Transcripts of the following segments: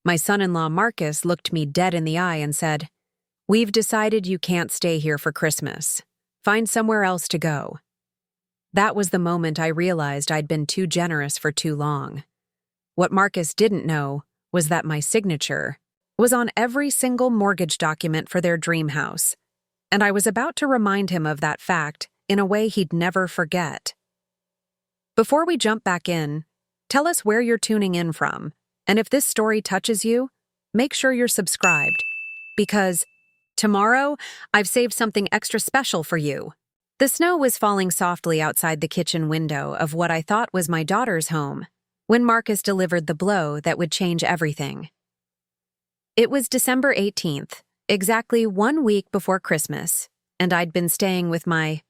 My son-in-law Marcus looked me dead in the eye and said, "We've decided you can't stay here for Christmas. Find somewhere else to go." That was the moment I realized I'd been too generous for too long. What Marcus didn't know was that my signature was on every single mortgage document for their dream house, and I was about to remind him of that fact in a way he'd never forget. Before we jump back in, tell us where you're tuning in from, and if this story touches you, make sure you're subscribed, because tomorrow I've saved something extra special for you. The snow was falling softly outside the kitchen window of what I thought was my daughter's home when Marcus delivered the blow that would change everything. It was December 18th, exactly 1 week before Christmas, and I'd been staying with my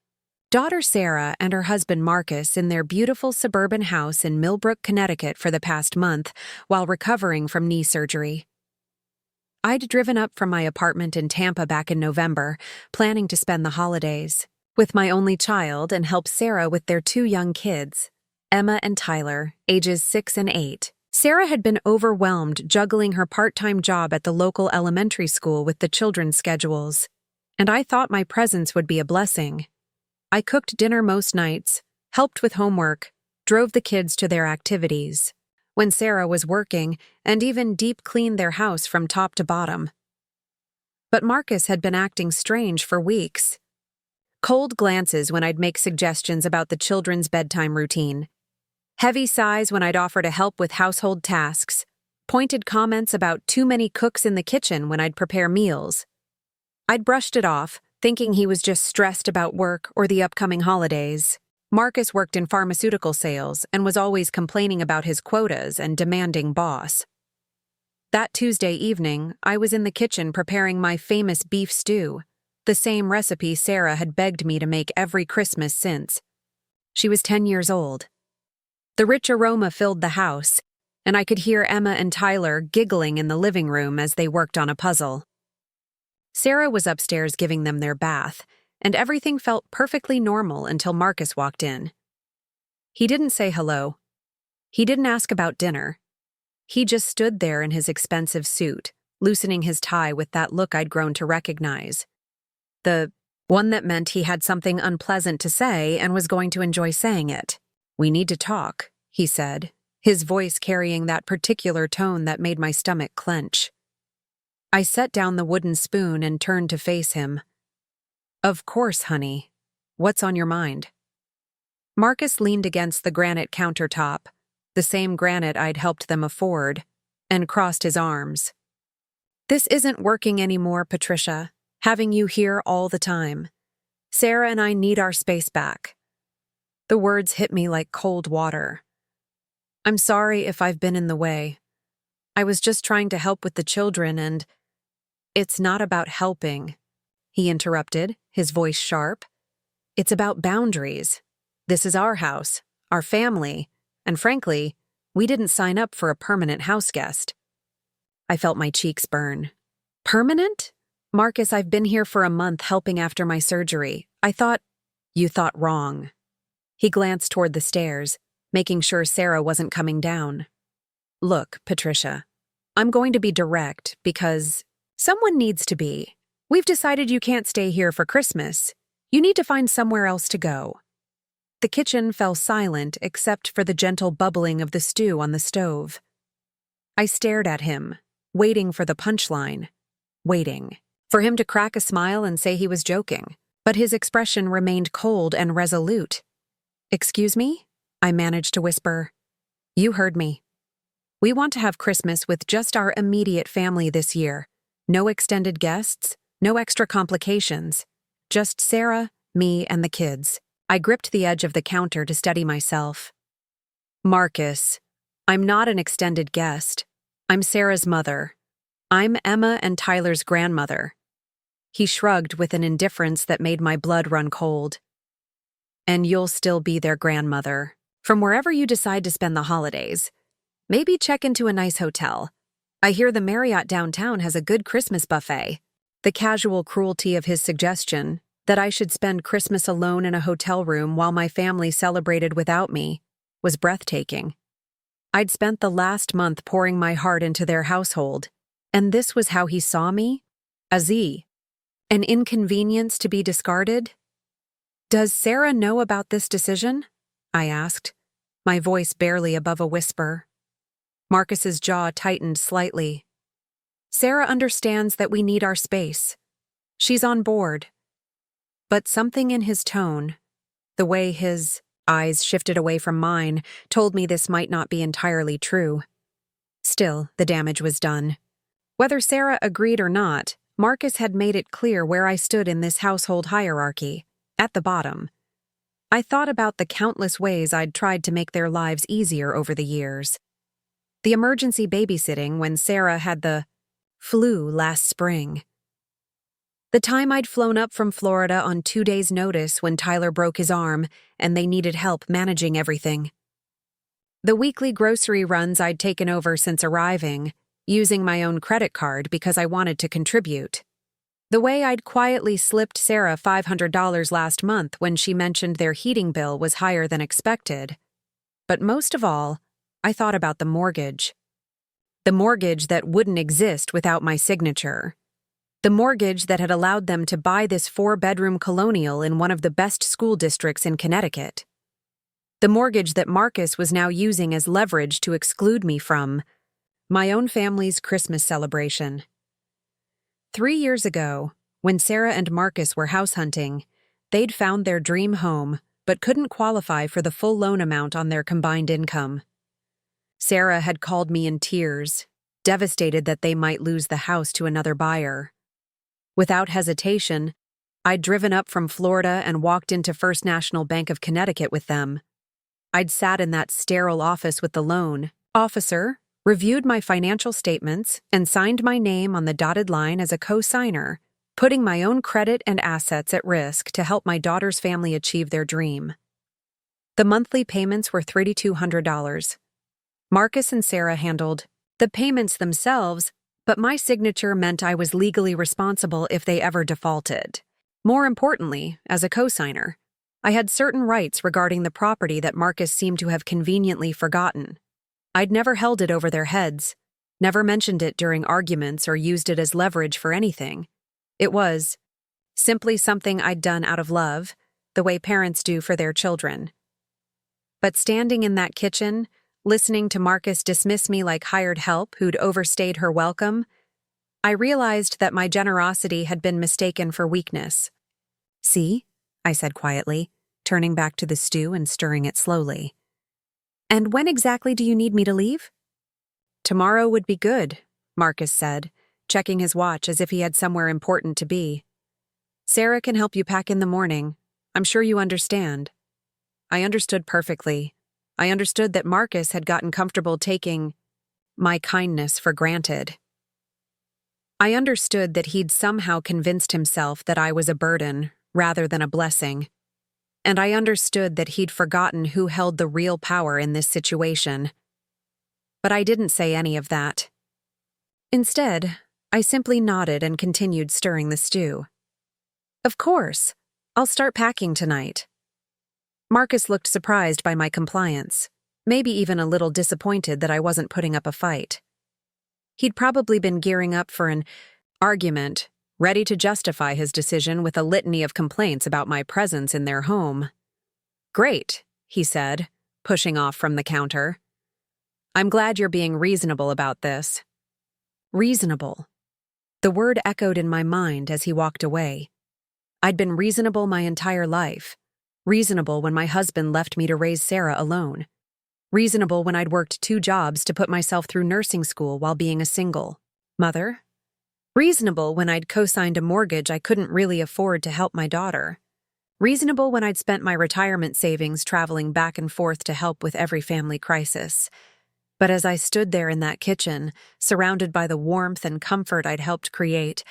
daughter Sarah and her husband Marcus in their beautiful suburban house in Millbrook, Connecticut for the past month while recovering from knee surgery. I'd driven up from my apartment in Tampa back in November, planning to spend the holidays with my only child and help Sarah with their 2 young kids, Emma and Tyler, ages 6 and 8. Sarah had been overwhelmed juggling her part-time job at the local elementary school with the children's schedules, and I thought my presence would be a blessing. I cooked dinner most nights, helped with homework, drove the kids to their activities, when Sarah was working, and even deep cleaned their house from top to bottom. But Marcus had been acting strange for weeks. Cold glances when I'd make suggestions about the children's bedtime routine. Heavy sighs when I'd offer to help with household tasks. Pointed comments about too many cooks in the kitchen when I'd prepare meals. I'd brushed it off, thinking he was just stressed about work or the upcoming holidays. Marcus worked in pharmaceutical sales and was always complaining about his quotas and demanding boss. That Tuesday evening, I was in the kitchen preparing my famous beef stew, the same recipe Sarah had begged me to make every Christmas since. She was 10 years old. The rich aroma filled the house, and I could hear Emma and Tyler giggling in the living room as they worked on a puzzle. Sarah was upstairs giving them their bath, and everything felt perfectly normal until Marcus walked in. He didn't say hello. He didn't ask about dinner. He just stood there in his expensive suit, loosening his tie with that look I'd grown to recognize. The one that meant he had something unpleasant to say and was going to enjoy saying it. "We need to talk," he said, his voice carrying that particular tone that made my stomach clench. I set down the wooden spoon and turned to face him. "Of course, honey. What's on your mind?" Marcus leaned against the granite countertop, the same granite I'd helped them afford, and crossed his arms. "This isn't working anymore, Patricia, having you here all the time. Sarah and I need our space back." The words hit me like cold water. "I'm sorry if I've been in the way. I was just trying to help with the children and—" "It's not about helping," he interrupted, his voice sharp. "It's about boundaries. This is our house, our family, and frankly, we didn't sign up for a permanent house guest." I felt my cheeks burn. "Permanent? Marcus, I've been here for a month helping after my surgery. I thought—" "You thought wrong." He glanced toward the stairs, making sure Sarah wasn't coming down. "Look, Patricia, I'm going to be direct because someone needs to be. We've decided you can't stay here for Christmas. You need to find somewhere else to go." The kitchen fell silent except for the gentle bubbling of the stew on the stove. I stared at him, waiting for the punchline, waiting for him to crack a smile and say he was joking, but his expression remained cold and resolute. "Excuse me?" I managed to whisper. "You heard me. We want to have Christmas with just our immediate family this year. No extended guests, no extra complications. Just Sarah, me, and the kids." I gripped the edge of the counter to steady myself. "Marcus, I'm not an extended guest. I'm Sarah's mother. I'm Emma and Tyler's grandmother." He shrugged with an indifference that made my blood run cold. "And you'll still be their grandmother. From wherever you decide to spend the holidays. Maybe check into a nice hotel. I hear the Marriott downtown has a good Christmas buffet." The casual cruelty of his suggestion, that I should spend Christmas alone in a hotel room while my family celebrated without me, was breathtaking. I'd spent the last month pouring my heart into their household, and this was how he saw me? A Z. An inconvenience to be discarded? Does Sarah know about this decision? I asked, my voice barely above a whisper. Marcus's jaw tightened slightly. Sarah understands that we need our space. She's on board. But something in his tone, the way his eyes shifted away from mine, told me this might not be entirely true. Still, the damage was done. Whether Sarah agreed or not, Marcus had made it clear where I stood in this household hierarchy, at the bottom. I thought about the countless ways I'd tried to make their lives easier over the years. The emergency babysitting when Sarah had the flu last spring. The time I'd flown up from Florida on 2 days' notice when Tyler broke his arm and they needed help managing everything. The weekly grocery runs I'd taken over since arriving, using my own credit card because I wanted to contribute. The way I'd quietly slipped Sarah $500 last month when she mentioned their heating bill was higher than expected. But most of all, I thought about the mortgage. The mortgage that wouldn't exist without my signature. The mortgage that had allowed them to buy this 4-bedroom colonial in one of the best school districts in Connecticut. The mortgage that Marcus was now using as leverage to exclude me from my own family's Christmas celebration. 3 years ago, when Sarah and Marcus were house hunting, they'd found their dream home but couldn't qualify for the full loan amount on their combined income. Sarah had called me in tears, devastated that they might lose the house to another buyer. Without hesitation, I'd driven up from Florida and walked into First National Bank of Connecticut with them. I'd sat in that sterile office with the loan officer, reviewed my financial statements, and signed my name on the dotted line as a co-signer, putting my own credit and assets at risk to help my daughter's family achieve their dream. The monthly payments were $3,200. Marcus and Sarah handled the payments themselves, but my signature meant I was legally responsible if they ever defaulted. More importantly, as a co-signer, I had certain rights regarding the property that Marcus seemed to have conveniently forgotten. I'd never held it over their heads, never mentioned it during arguments or used it as leverage for anything. It was simply something I'd done out of love, the way parents do for their children. But standing in that kitchen, listening to Marcus dismiss me like hired help who'd overstayed her welcome, I realized that my generosity had been mistaken for weakness. See? I said quietly, turning back to the stew and stirring it slowly. And when exactly do you need me to leave? Tomorrow would be good, Marcus said, checking his watch as if he had somewhere important to be. Sarah can help you pack in the morning. I'm sure you understand. I understood perfectly. I understood that Marcus had gotten comfortable taking my kindness for granted. I understood that he'd somehow convinced himself that I was a burden rather than a blessing. And I understood that he'd forgotten who held the real power in this situation. But I didn't say any of that. Instead, I simply nodded and continued stirring the stew. Of course, I'll start packing tonight. Marcus looked surprised by my compliance, maybe even a little disappointed that I wasn't putting up a fight. He'd probably been gearing up for an argument, ready to justify his decision with a litany of complaints about my presence in their home. Great, he said, pushing off from the counter. I'm glad you're being reasonable about this. Reasonable. The word echoed in my mind as he walked away. I'd been reasonable my entire life. Reasonable when my husband left me to raise Sarah alone. Reasonable when I'd worked 2 jobs to put myself through nursing school while being a single mother. Reasonable when I'd co-signed a mortgage I couldn't really afford to help my daughter. Reasonable when I'd spent my retirement savings traveling back and forth to help with every family crisis. But as I stood there in that kitchen, surrounded by the warmth and comfort I'd helped create,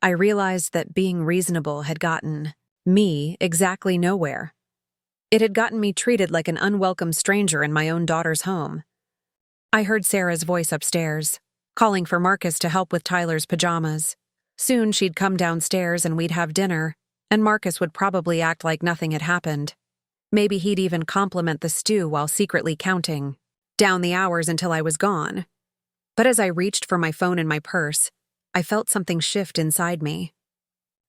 I realized that being reasonable had gotten me exactly nowhere. It had gotten me treated like an unwelcome stranger in my own daughter's home. I heard Sarah's voice upstairs, calling for Marcus to help with Tyler's pajamas. Soon she'd come downstairs and we'd have dinner, and Marcus would probably act like nothing had happened. Maybe he'd even compliment the stew while secretly counting down the hours until I was gone. But as I reached for my phone and my purse, I felt something shift inside me.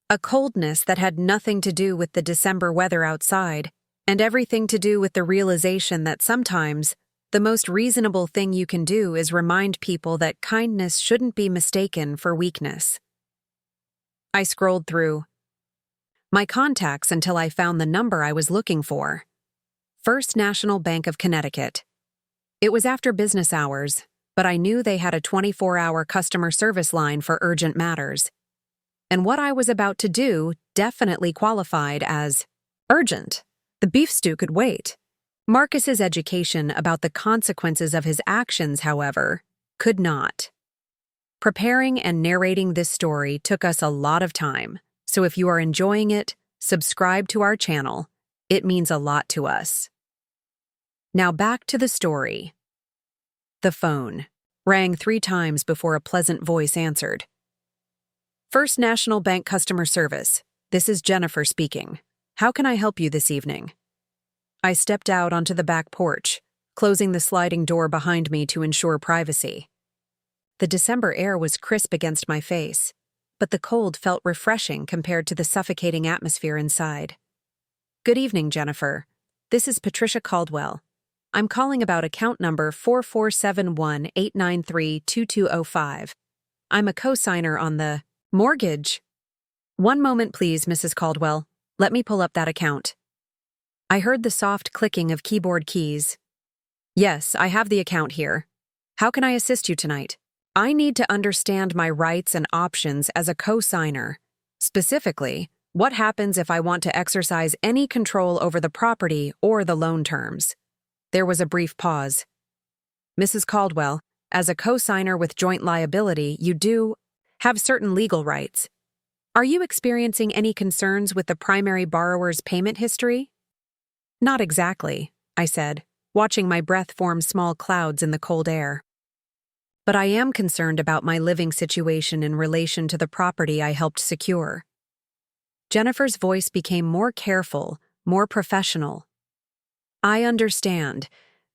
A coldness that had nothing to do with the December weather outside, and everything to do with the realization that sometimes the most reasonable thing you can do is remind people that kindness shouldn't be mistaken for weakness. I scrolled through my contacts until I found the number I was looking for. First National Bank of Connecticut. It was after business hours, but I knew they had a 24-hour customer service line for urgent matters. And what I was about to do definitely qualified as urgent. The beef stew could wait. Marcus's education about the consequences of his actions, however, could not. Preparing and narrating this story took us a lot of time, so if you are enjoying it, subscribe to our channel. It means a lot to us. Now back to the story. The phone rang 3 times before a pleasant voice answered. First National Bank Customer Service. This is Jennifer speaking. How can I help you this evening? I stepped out onto the back porch, closing the sliding door behind me to ensure privacy. The December air was crisp against my face, but the cold felt refreshing compared to the suffocating atmosphere inside. Good evening, Jennifer. This is Patricia Caldwell. I'm calling about account number 4471-893-2205. I'm a co-signer on the mortgage. One moment, please, Mrs. Caldwell. Let me pull up that account. I heard the soft clicking of keyboard keys. Yes, I have the account here. How can I assist you tonight? I need to understand my rights and options as a co-signer. Specifically, what happens if I want to exercise any control over the property or the loan terms? There was a brief pause. Mrs. Caldwell, as a co-signer with joint liability, you do have certain legal rights. Are you experiencing any concerns with the primary borrower's payment history? Not exactly, I said, watching my breath form small clouds in the cold air. But I am concerned about my living situation in relation to the property I helped secure. Jennifer's voice became more careful, more professional. I understand.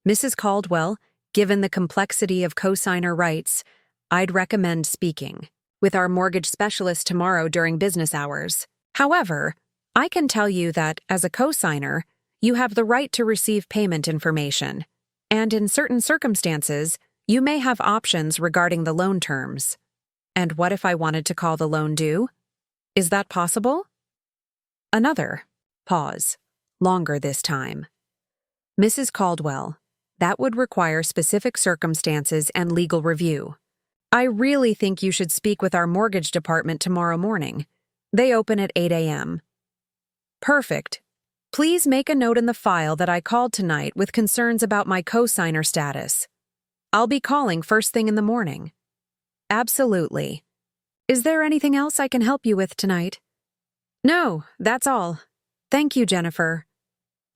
Mrs. Caldwell, given the complexity of co-signer rights, I'd recommend speaking with our mortgage specialist tomorrow during business hours. However, I can tell you that, as a co-signer, you have the right to receive payment information, and in certain circumstances, you may have options regarding the loan terms. And what if I wanted to call the loan due? Is that possible? Another pause, longer this time. Mrs. Caldwell, that would require specific circumstances and legal review. I really think you should speak with our mortgage department tomorrow morning. They open at 8 a.m. Perfect. Please make a note in the file that I called tonight with concerns about my co-signer status. I'll be calling first thing in the morning. Absolutely. Is there anything else I can help you with tonight? No, that's all. Thank you, Jennifer.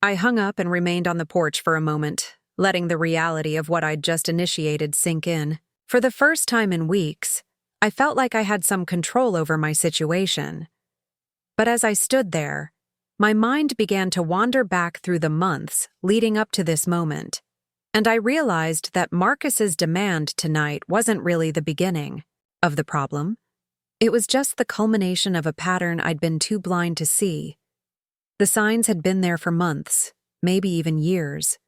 I hung up and remained on the porch for a moment, letting the reality of what I'd just initiated sink in. For the first time in weeks, I felt like I had some control over my situation. But as I stood there, my mind began to wander back through the months leading up to this moment, and I realized that Marcus's demand tonight wasn't really the beginning of the problem. It was just the culmination of a pattern I'd been too blind to see. The signs had been there for months, maybe even years.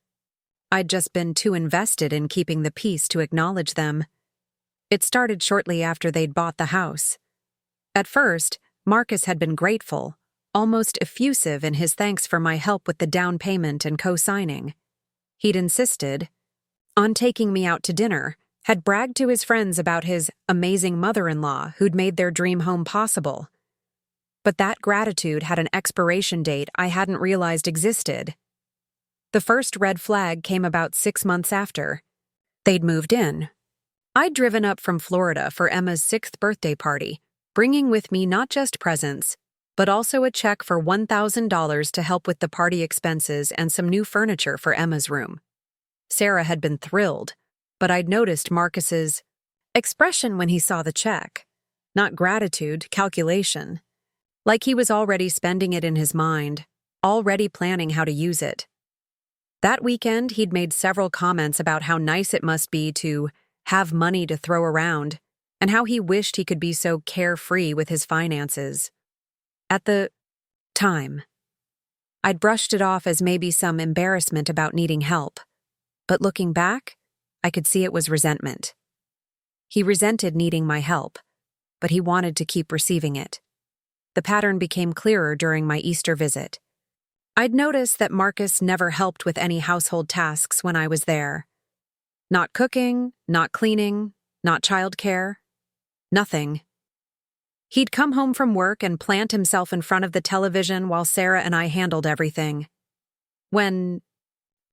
I'd just been too invested in keeping the peace to acknowledge them. It started shortly after they'd bought the house. At first, Marcus had been grateful, almost effusive in his thanks for my help with the down payment and co-signing. He'd insisted on taking me out to dinner, had bragged to his friends about his amazing mother-in-law who'd made their dream home possible. But that gratitude had an expiration date I hadn't realized existed. The first red flag came about 6 months after. They'd moved in. I'd driven up from Florida for Emma's 6th birthday party, bringing with me not just presents, but also a check for $1,000 to help with the party expenses and some new furniture for Emma's room. Sarah had been thrilled, but I'd noticed Marcus's expression when he saw the check. Not gratitude, calculation. Like he was already spending it in his mind, already planning how to use it. That weekend, he'd made several comments about how nice it must be to have money to throw around, and how he wished he could be so carefree with his finances. At the time, I'd brushed it off as maybe some embarrassment about needing help, but looking back, I could see it was resentment. He resented needing my help, but he wanted to keep receiving it. The pattern became clearer during my Easter visit. I'd noticed that Marcus never helped with any household tasks when I was there. Not cooking, not cleaning, not childcare, nothing. He'd come home from work and plant himself in front of the television while Sarah and I handled everything. When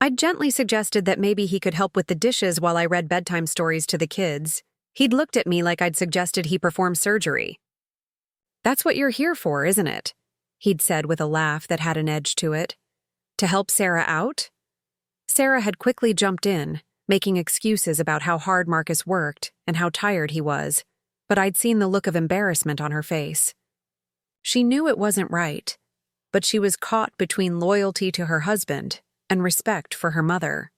I'd gently suggested that maybe he could help with the dishes while I read bedtime stories to the kids, he'd looked at me like I'd suggested he perform surgery. "That's what you're here for, isn't it?" he'd said with a laugh that had an edge to it. "To help Sarah out?" Sarah had quickly jumped in, making excuses about how hard Marcus worked and how tired he was, but I'd seen the look of embarrassment on her face. She knew it wasn't right, but she was caught between loyalty to her husband and respect for her mother.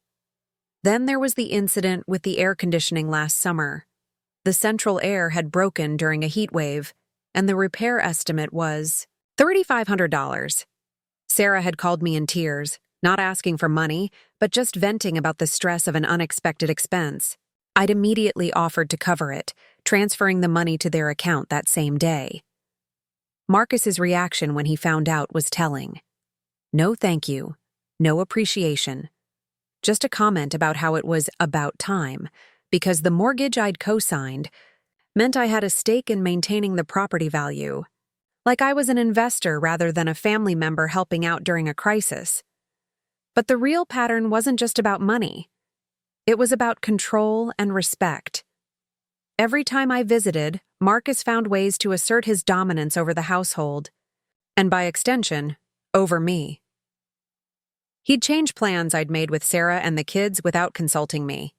Then there was the incident with the air conditioning last summer. The central air had broken during a heat wave, and the repair estimate was $3,500. Sarah had called me in tears, not asking for money, but just venting about the stress of an unexpected expense. I'd immediately offered to cover it, transferring the money to their account that same day. Marcus's reaction when he found out was telling. No thank you, no appreciation. Just a comment about how it was about time, because the mortgage I'd co-signed meant I had a stake in maintaining the property value. Like I was an investor rather than a family member helping out during a crisis. But the real pattern wasn't just about money. It was about control and respect. Every time I visited, Marcus found ways to assert his dominance over the household, and by extension, over me. He'd change plans I'd made with Sarah and the kids without consulting me.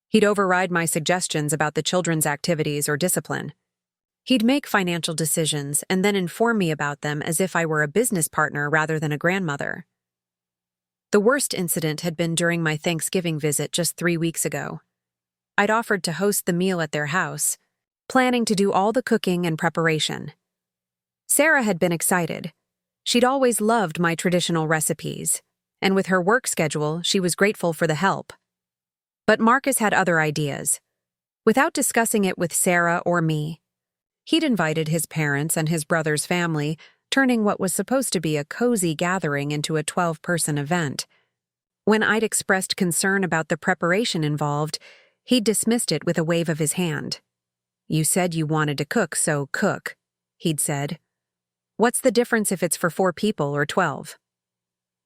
He'd override my suggestions about the children's activities or discipline. He'd make financial decisions and then inform me about them as if I were a business partner rather than a grandmother. The worst incident had been during my Thanksgiving visit just 3 weeks ago. I'd offered to host the meal at their house, planning to do all the cooking and preparation. Sarah had been excited. She'd always loved my traditional recipes, and with her work schedule, she was grateful for the help. But Marcus had other ideas. Without discussing it with Sarah or me, he'd invited his parents and his brother's family, turning what was supposed to be a cozy gathering into a 12-person event. When I'd expressed concern about the preparation involved, he dismissed it with a wave of his hand. "You said you wanted to cook, so cook," he'd said. "What's the difference if it's for 4 people or 12?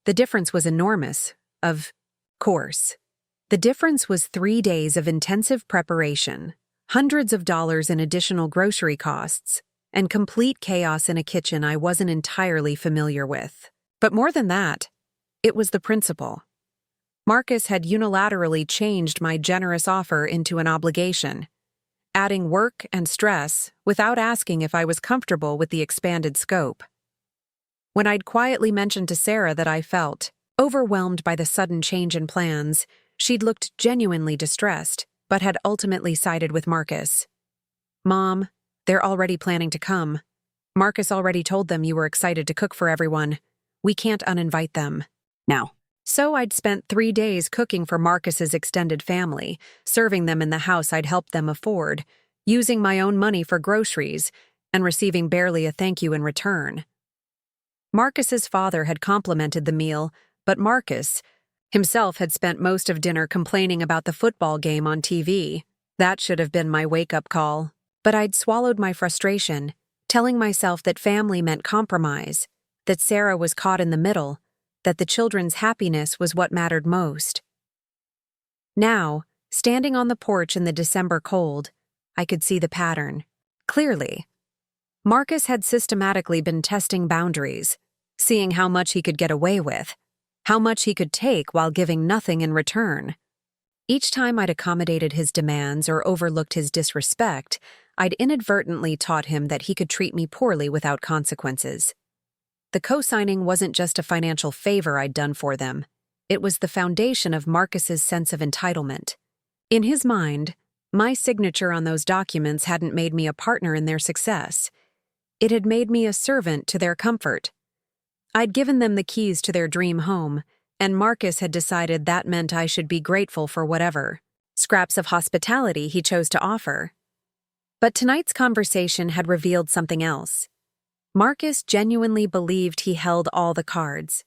The difference was enormous, of course. The difference was 3 days of intensive preparation, hundreds of dollars in additional grocery costs, and complete chaos in a kitchen I wasn't entirely familiar with. But more than that, it was the principle. Marcus had unilaterally changed my generous offer into an obligation, adding work and stress without asking if I was comfortable with the expanded scope. When I'd quietly mentioned to Sarah that I felt overwhelmed by the sudden change in plans, she'd looked genuinely distressed, but had ultimately sided with Marcus. "Mom, they're already planning to come. Marcus already told them you were excited to cook for everyone. We can't uninvite them now." So I'd spent 3 days cooking for Marcus's extended family, serving them in the house I'd helped them afford, using my own money for groceries, and receiving barely a thank you in return. Marcus's father had complimented the meal, but Marcus himself had spent most of dinner complaining about the football game on TV. That should have been my wake-up call. But I'd swallowed my frustration, telling myself that family meant compromise, that Sarah was caught in the middle, that the children's happiness was what mattered most. Now, standing on the porch in the December cold, I could see the pattern. Clearly. Marcus had systematically been testing boundaries, seeing how much he could get away with, how much he could take while giving nothing in return. Each time I'd accommodated his demands or overlooked his disrespect, I'd inadvertently taught him that he could treat me poorly without consequences. The co-signing wasn't just a financial favor I'd done for them. It was the foundation of Marcus's sense of entitlement. In his mind, my signature on those documents hadn't made me a partner in their success. It had made me a servant to their comfort. I'd given them the keys to their dream home, and Marcus had decided that meant I should be grateful for whatever scraps of hospitality he chose to offer. But tonight's conversation had revealed something else. Marcus genuinely believed he held all the cards.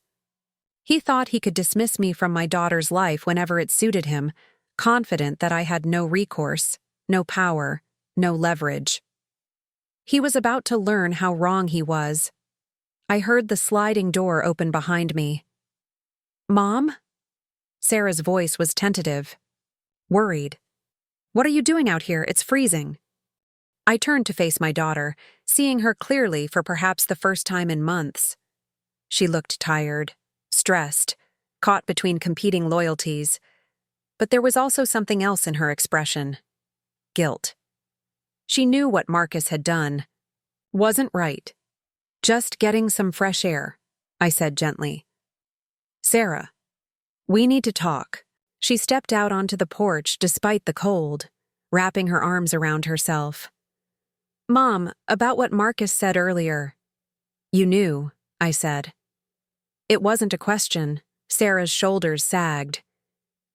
He thought he could dismiss me from my daughter's life whenever it suited him, confident that I had no recourse, no power, no leverage. He was about to learn how wrong he was. I heard the sliding door open behind me. "Mom?" Sarah's voice was tentative, worried. "What are you doing out here? It's freezing." I turned to face my daughter, seeing her clearly for perhaps the first time in months. She looked tired, stressed, caught between competing loyalties. But there was also something else in her expression. Guilt. She knew what Marcus had done wasn't right. "Just getting some fresh air," I said gently. "Sarah, we need to talk." She stepped out onto the porch despite the cold, wrapping her arms around herself. "Mom, about what Marcus said earlier." "You knew," I said. It wasn't a question. Sarah's shoulders sagged.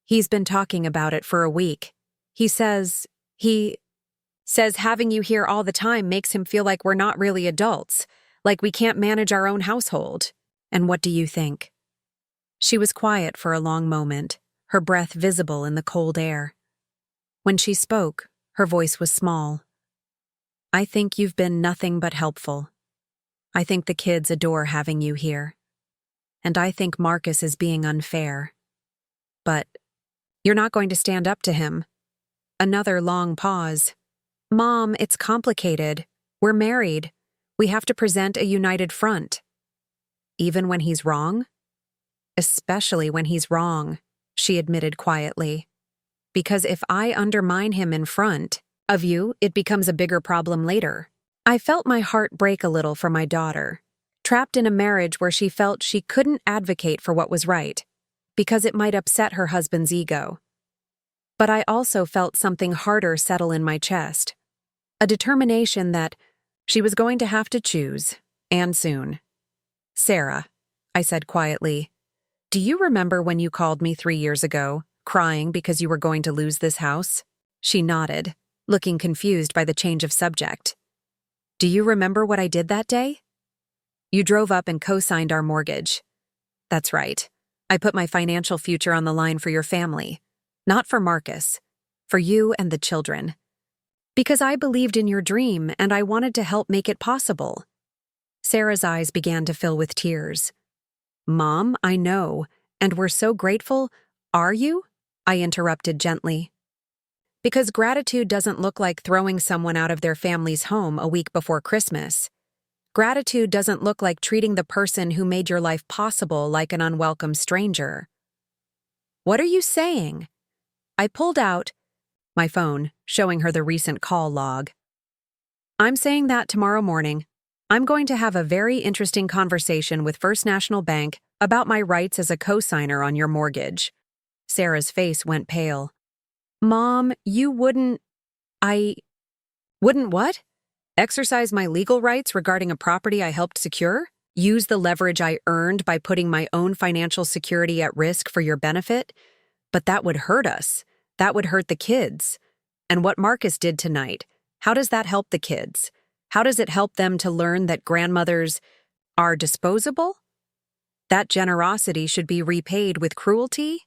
"He's been talking about it for a week. He says having you here all the time makes him feel like we're not really adults, like we can't manage our own household. And what do you think?" She was quiet for a long moment, her breath visible in the cold air. When she spoke, her voice was small. "I think you've been nothing but helpful. I think the kids adore having you here. And I think Marcus is being unfair. But you're not going to stand up to him." Another long pause. "Mom, it's complicated. We're married. We have to present a united front." "Even when he's wrong?" "Especially when he's wrong," she admitted quietly. "Because if I undermine him in front of you, it becomes a bigger problem later." I felt my heart break a little for my daughter, trapped in a marriage where she felt she couldn't advocate for what was right, because it might upset her husband's ego. But I also felt something harder settle in my chest, a determination that she was going to have to choose, and soon. "Sarah," I said quietly, "do you remember when you called me 3 years ago, crying because you were going to lose this house?" She nodded, looking confused by the change of subject. "Do you remember what I did that day?" "You drove up and co-signed our mortgage." "That's right. I put my financial future on the line for your family. Not for Marcus. For you and the children. Because I believed in your dream and I wanted to help make it possible." Sarah's eyes began to fill with tears. "Mom, I know, and we're so grateful. Are you?" I interrupted gently. "Because gratitude doesn't look like throwing someone out of their family's home a week before Christmas. Gratitude doesn't look like treating the person who made your life possible like an unwelcome stranger." "What are you saying?" I pulled out my phone, showing her the recent call log. "I'm saying that tomorrow morning, I'm going to have a very interesting conversation with First National Bank about my rights as a co-signer on your mortgage." Sarah's face went pale. "Mom, you wouldn't..." "I... wouldn't what? Exercise my legal rights regarding a property I helped secure? Use the leverage I earned by putting my own financial security at risk for your benefit? But that would hurt us. That would hurt the kids. And what Marcus did tonight, how does that help the kids? How does it help them to learn that grandmothers are disposable? That generosity should be repaid with cruelty?"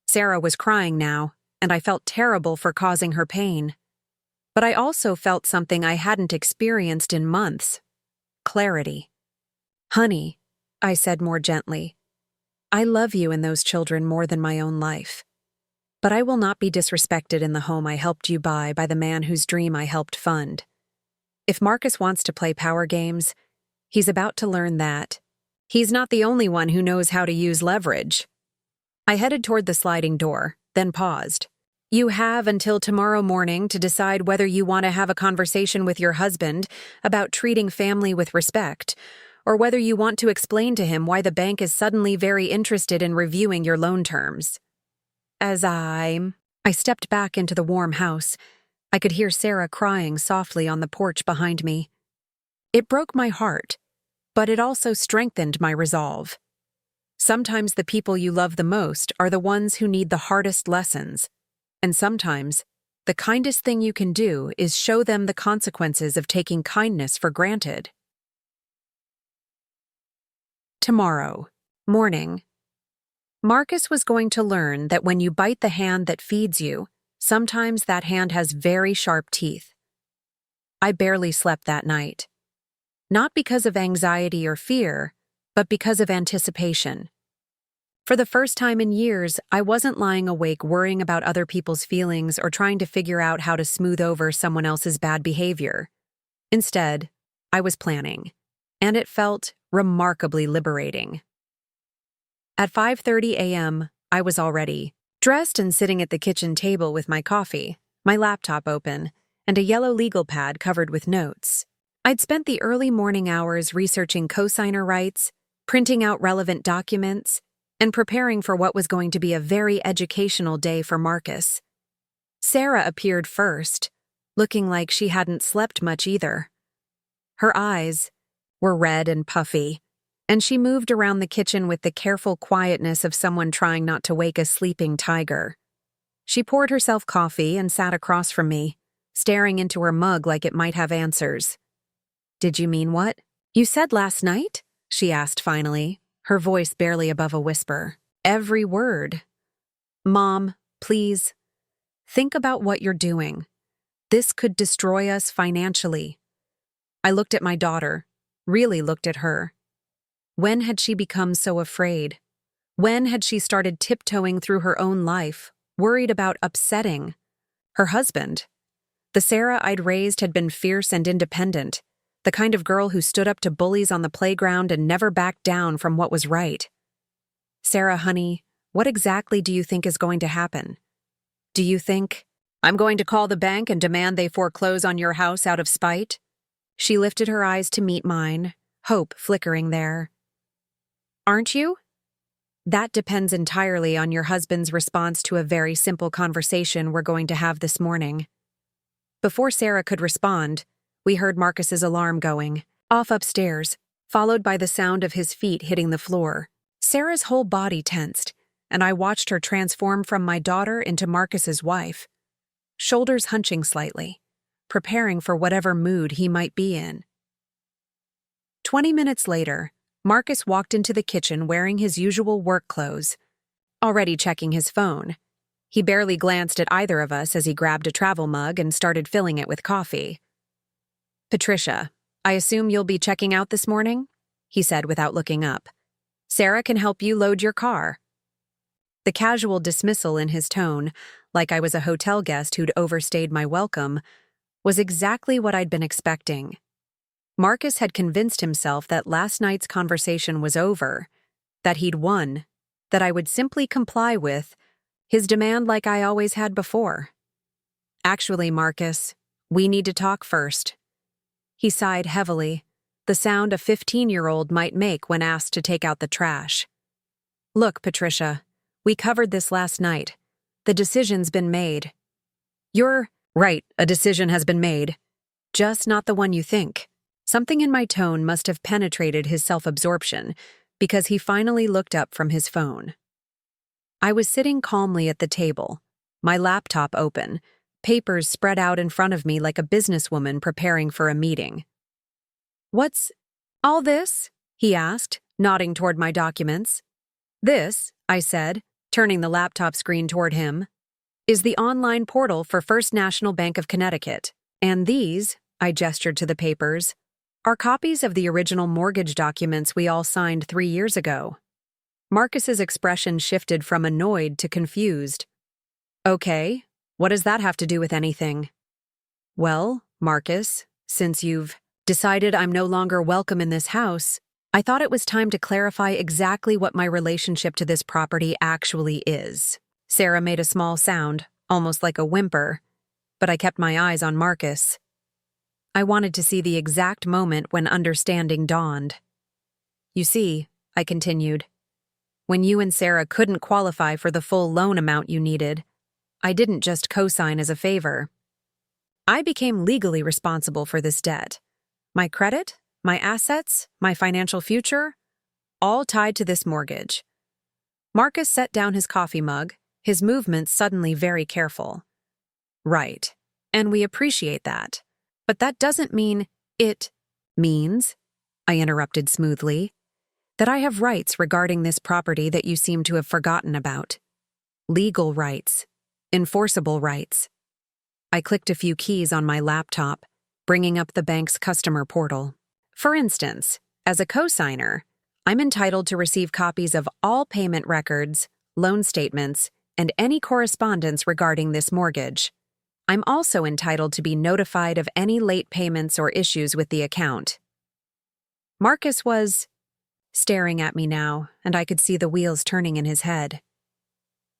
Sarah was crying now, and I felt terrible for causing her pain. But I also felt something I hadn't experienced in months. Clarity. "Honey," I said more gently, "I love you and those children more than my own life. But I will not be disrespected in the home I helped you buy by the man whose dream I helped fund. If Marcus wants to play power games, he's about to learn that he's not the only one who knows how to use leverage." I headed toward the sliding door, then paused. "You have until tomorrow morning to decide whether you want to have a conversation with your husband about treating family with respect, or whether you want to explain to him why the bank is suddenly very interested in reviewing your loan terms. I stepped back into the warm house. I could hear Sarah crying softly on the porch behind me. It broke my heart, but it also strengthened my resolve. Sometimes the people you love the most are the ones who need the hardest lessons, and sometimes the kindest thing you can do is show them the consequences of taking kindness for granted. Tomorrow, morning. Marcus was going to learn that when you bite the hand that feeds you, sometimes that hand has very sharp teeth. I barely slept that night. Not because of anxiety or fear, but because of anticipation. For the first time in years, I wasn't lying awake worrying about other people's feelings or trying to figure out how to smooth over someone else's bad behavior. Instead, I was planning, and it felt remarkably liberating. At 5:30 a.m., I was all ready, dressed and sitting at the kitchen table with my coffee, my laptop open, and a yellow legal pad covered with notes. I'd spent the early morning hours researching cosigner rights, printing out relevant documents, and preparing for what was going to be a very educational day for Marcus. Sarah appeared first, looking like she hadn't slept much either. Her eyes were red and puffy, and she moved around the kitchen with the careful quietness of someone trying not to wake a sleeping tiger. She poured herself coffee and sat across from me, staring into her mug like it might have answers. "Did you mean what you said last night?" she asked finally, her voice barely above a whisper. "Every word." "Mom, please, think about what you're doing. This could destroy us financially." I looked at my daughter, really looked at her. When had she become so afraid? When had she started tiptoeing through her own life, worried about upsetting her husband? The Sarah I'd raised had been fierce and independent, the kind of girl who stood up to bullies on the playground and never backed down from what was right. "Sarah, honey, what exactly do you think is going to happen? Do you think I'm going to call the bank and demand they foreclose on your house out of spite?" She lifted her eyes to meet mine, hope flickering there. "Aren't you?" "That depends entirely on your husband's response to a very simple conversation we're going to have this morning." Before Sarah could respond, we heard Marcus's alarm going, off upstairs, followed by the sound of his feet hitting the floor. Sarah's whole body tensed, and I watched her transform from my daughter into Marcus's wife, shoulders hunching slightly, preparing for whatever mood he might be in. 20 minutes later, Marcus walked into the kitchen wearing his usual work clothes, already checking his phone. He barely glanced at either of us as he grabbed a travel mug and started filling it with coffee. "Patricia, I assume you'll be checking out this morning?" he said without looking up. "Sarah can help you load your car." The casual dismissal in his tone, like I was a hotel guest who'd overstayed my welcome, was exactly what I'd been expecting. Marcus had convinced himself that last night's conversation was over, that he'd won, that I would simply comply with his demand like I always had before. "Actually, Marcus, we need to talk first." He sighed heavily, the sound a 15-year-old might make when asked to take out the trash. "Look, Patricia, we covered this last night. The decision's been made." "You're right, a decision has been made. Just not the one you think." Something in my tone must have penetrated his self-absorption, because he finally looked up from his phone. I was sitting calmly at the table, my laptop open, papers spread out in front of me like a businesswoman preparing for a meeting. "What's all this?" he asked, nodding toward my documents. "This," I said, turning the laptop screen toward him, "is the online portal for First National Bank of Connecticut. And these," I gestured to the papers, "are copies of the original mortgage documents we all signed 3 years ago." Marcus's expression shifted from annoyed to confused. "Okay, what does that have to do with anything?" "Well, Marcus, since you've decided I'm no longer welcome in this house, I thought it was time to clarify exactly what my relationship to this property actually is." Sarah made a small sound, almost like a whimper, but I kept my eyes on Marcus. I wanted to see the exact moment when understanding dawned. You see, I continued, when you and Sarah couldn't qualify for the full loan amount you needed, I didn't just co-sign as a favor. I became legally responsible for this debt. My credit, my assets, my financial future, all tied to this mortgage. Marcus set down his coffee mug, his movements suddenly very careful. Right, and we appreciate that. But that doesn't mean it means, I interrupted smoothly, that I have rights regarding this property that you seem to have forgotten about. Legal rights. Enforceable rights. I clicked a few keys on my laptop, bringing up the bank's customer portal. For instance, as a co-signer, I'm entitled to receive copies of all payment records, loan statements, and any correspondence regarding this mortgage. I'm also entitled to be notified of any late payments or issues with the account. Marcus was staring at me now, and I could see the wheels turning in his head.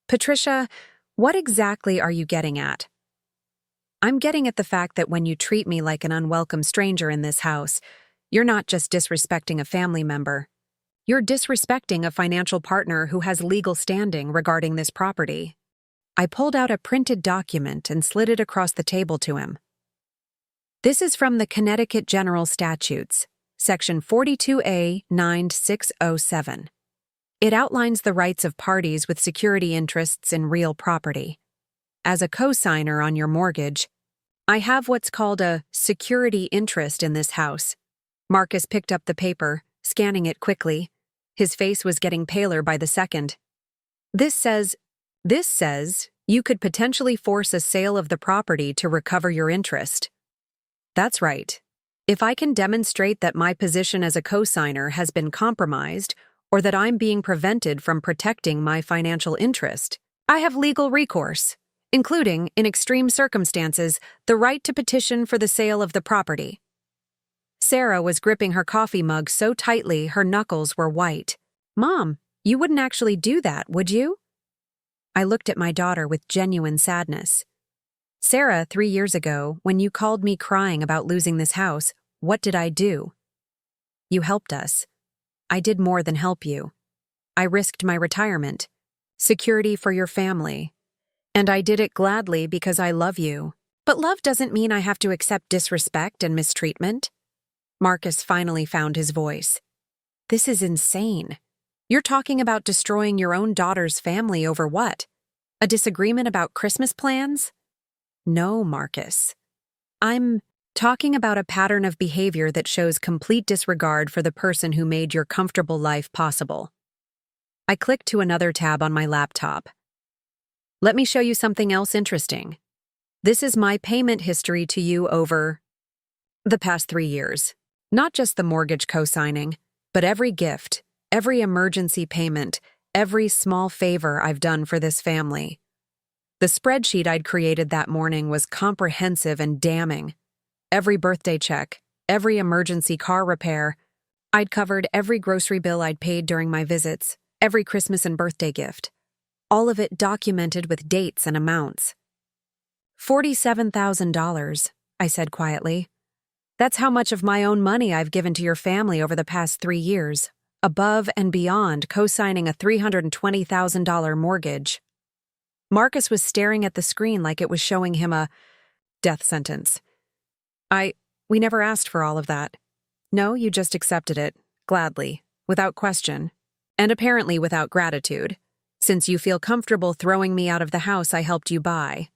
Patricia, what exactly are you getting at? I'm getting at the fact that when you treat me like an unwelcome stranger in this house, you're not just disrespecting a family member. You're disrespecting a financial partner who has legal standing regarding this property. I pulled out a printed document and slid it across the table to him. This is from the Connecticut General Statutes, Section 42A 9607. It outlines the rights of parties with security interests in real property. As a co-signer on your mortgage, I have what's called a security interest in this house. Marcus picked up the paper, scanning it quickly. His face was getting paler by the second. This says you could potentially force a sale of the property to recover your interest. That's right. If I can demonstrate that my position as a co-signer has been compromised or that I'm being prevented from protecting my financial interest, I have legal recourse, including, in extreme circumstances, the right to petition for the sale of the property. Sarah was gripping her coffee mug so tightly her knuckles were white. Mom, you wouldn't actually do that, would you? I looked at my daughter with genuine sadness. Sarah, 3 years ago, when you called me crying about losing this house, what did I do? You helped us. I did more than help you. I risked my retirement, security for your family, and I did it gladly because I love you. But love doesn't mean I have to accept disrespect and mistreatment. Marcus finally found his voice. This is insane. You're talking about destroying your own daughter's family over what? A disagreement about Christmas plans? No, Marcus. I'm talking about a pattern of behavior that shows complete disregard for the person who made your comfortable life possible. I clicked to another tab on my laptop. Let me show you something else interesting. This is my payment history to you over the past 3 years. Not just the mortgage co-signing, but every gift, every emergency payment, every small favor I've done for this family. The spreadsheet I'd created that morning was comprehensive and damning. Every birthday check, every emergency car repair. I'd covered every grocery bill I'd paid during my visits, every Christmas and birthday gift. All of it documented with dates and amounts. $47,000, I said quietly. That's how much of my own money I've given to your family over the past 3 years, above and beyond co-signing a $320,000 mortgage. Marcus was staring at the screen like it was showing him a death sentence. We never asked for all of that. No, you just accepted it, gladly, without question, and apparently without gratitude, since you feel comfortable throwing me out of the house I helped you buy.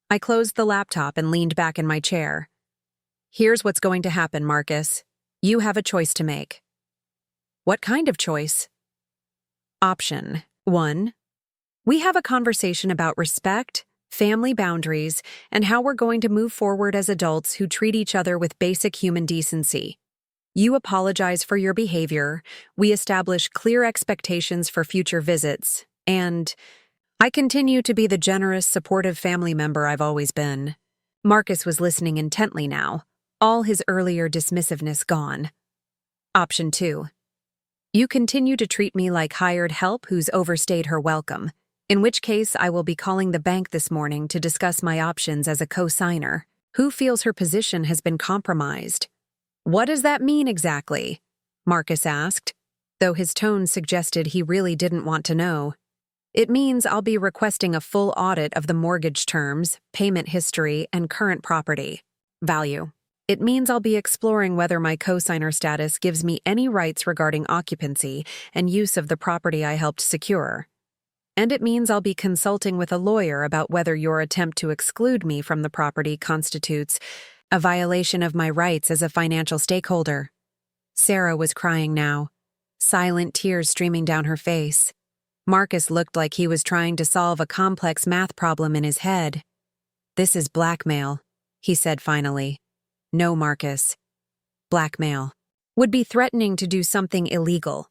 I closed the laptop and leaned back in my chair. Here's what's going to happen, Marcus. You have a choice to make. What kind of choice? Option 1. We have a conversation about respect, family boundaries, and how we're going to move forward as adults who treat each other with basic human decency. You apologize for your behavior, we establish clear expectations for future visits, and I continue to be the generous, supportive family member I've always been. Marcus was listening intently now, all his earlier dismissiveness gone. Option 2. You continue to treat me like hired help who's overstayed her welcome, in which case I will be calling the bank this morning to discuss my options as a co-signer. Who feels her position has been compromised? What does that mean exactly? Marcus asked, though his tone suggested he really didn't want to know. It means I'll be requesting a full audit of the mortgage terms, payment history, and current property value. It means I'll be exploring whether my cosigner status gives me any rights regarding occupancy and use of the property I helped secure. And it means I'll be consulting with a lawyer about whether your attempt to exclude me from the property constitutes a violation of my rights as a financial stakeholder. Sarah was crying now, silent tears streaming down her face. Marcus looked like he was trying to solve a complex math problem in his head. "This is blackmail," he said finally. "No, Marcus. Blackmail would be threatening to do something illegal.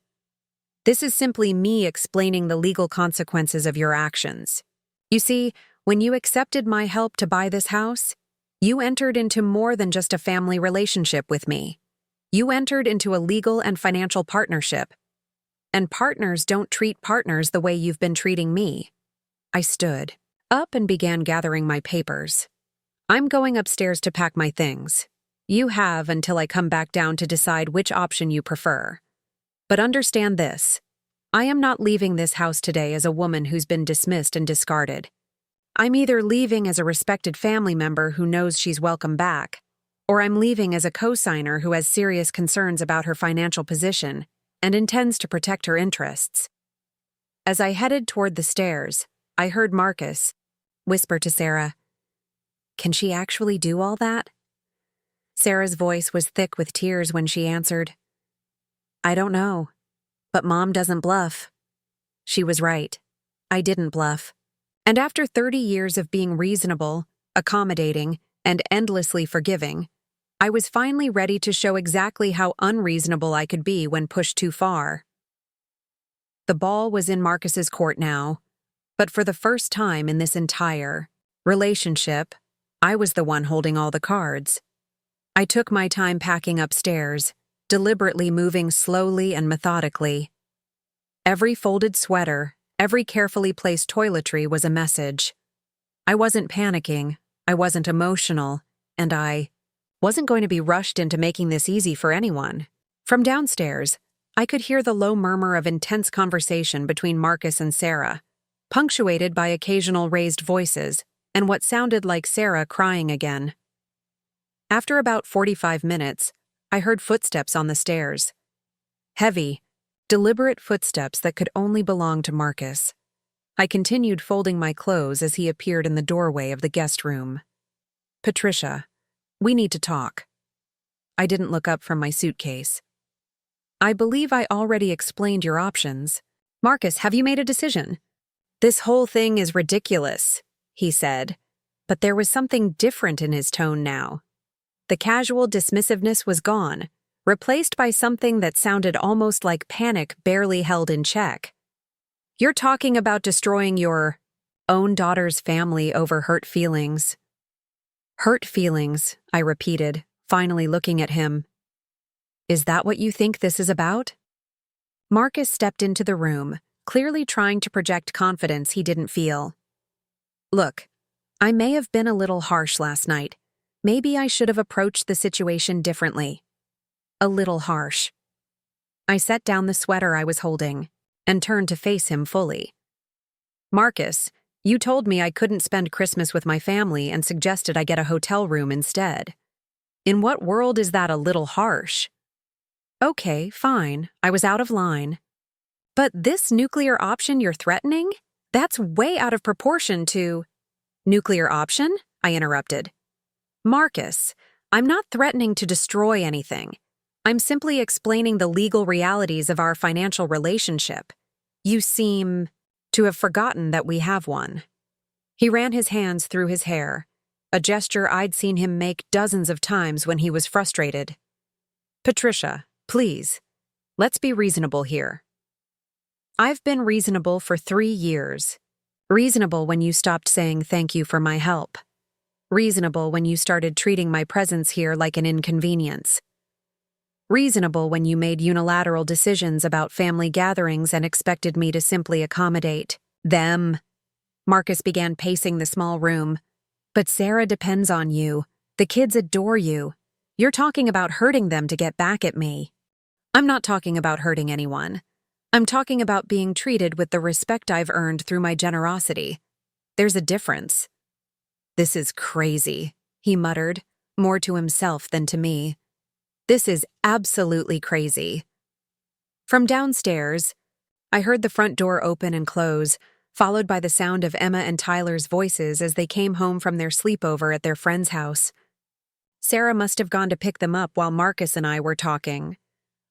This is simply me explaining the legal consequences of your actions. You see, when you accepted my help to buy this house, you entered into more than just a family relationship with me. You entered into a legal and financial partnership. And partners don't treat partners the way you've been treating me." I stood up and began gathering my papers. "I'm going upstairs to pack my things. You have until I come back down to decide which option you prefer. But understand this. I am not leaving this house today as a woman who's been dismissed and discarded. I'm either leaving as a respected family member who knows she's welcome back, or I'm leaving as a cosigner who has serious concerns about her financial position and intends to protect her interests." As I headed toward the stairs, I heard Marcus whisper to Sarah, "Can she actually do all that?" Sarah's voice was thick with tears when she answered, "I don't know, but Mom doesn't bluff." She was right. I didn't bluff. And after 30 years of being reasonable, accommodating, and endlessly forgiving, I was finally ready to show exactly how unreasonable I could be when pushed too far. The ball was in Marcus's court now, but for the first time in this entire relationship, I was the one holding all the cards. I took my time packing upstairs, deliberately moving slowly and methodically. Every folded sweater, every carefully placed toiletry was a message. I wasn't panicking, I wasn't emotional, and I wasn't going to be rushed into making this easy for anyone. From downstairs, I could hear the low murmur of intense conversation between Marcus and Sarah, punctuated by occasional raised voices and what sounded like Sarah crying again. After about 45 minutes, I heard footsteps on the stairs. Heavy, deliberate footsteps that could only belong to Marcus. I continued folding my clothes as he appeared in the doorway of the guest room. "Patricia, we need to talk." I didn't look up from my suitcase. "I believe I already explained your options." "Marcus, have you made a decision?" "This whole thing is ridiculous," he said, but there was something different in his tone now. The casual dismissiveness was gone, replaced by something that sounded almost like panic barely held in check. "You're talking about destroying your own daughter's family over hurt feelings." "Hurt feelings," I repeated, finally looking at him. "Is that what you think this is about?" Marcus stepped into the room, clearly trying to project confidence he didn't feel. "Look, I may have been a little harsh last night. Maybe I should have approached the situation differently. A little harsh." I set down the sweater I was holding and turned to face him fully. "Marcus, you told me I couldn't spend Christmas with my family and suggested I get a hotel room instead. In what world is that a little harsh?" "Okay, fine, I was out of line. But this nuclear option you're threatening? That's way out of proportion to—" "Nuclear option?" I interrupted. "Marcus, I'm not threatening to destroy anything. I'm simply explaining the legal realities of our financial relationship. You seem to have forgotten that we have one." He ran his hands through his hair, a gesture I'd seen him make dozens of times when he was frustrated. "Patricia, please, let's be reasonable here. I've been reasonable for 3 years. Reasonable when you stopped saying thank you for my help. Reasonable when you started treating my presence here like an inconvenience. Reasonable when you made unilateral decisions about family gatherings and expected me to simply accommodate them." Marcus began pacing the small room. "But Sarah depends on you. The kids adore you. You're talking about hurting them to get back at me." I'm not talking about hurting anyone. I'm talking about being treated with the respect I've earned through my generosity. There's a difference. This is crazy, he muttered, more to himself than to me. This is absolutely crazy. From downstairs, I heard the front door open and close, followed by the sound of Emma and Tyler's voices as they came home from their sleepover at their friend's house. Sarah must have gone to pick them up while Marcus and I were talking.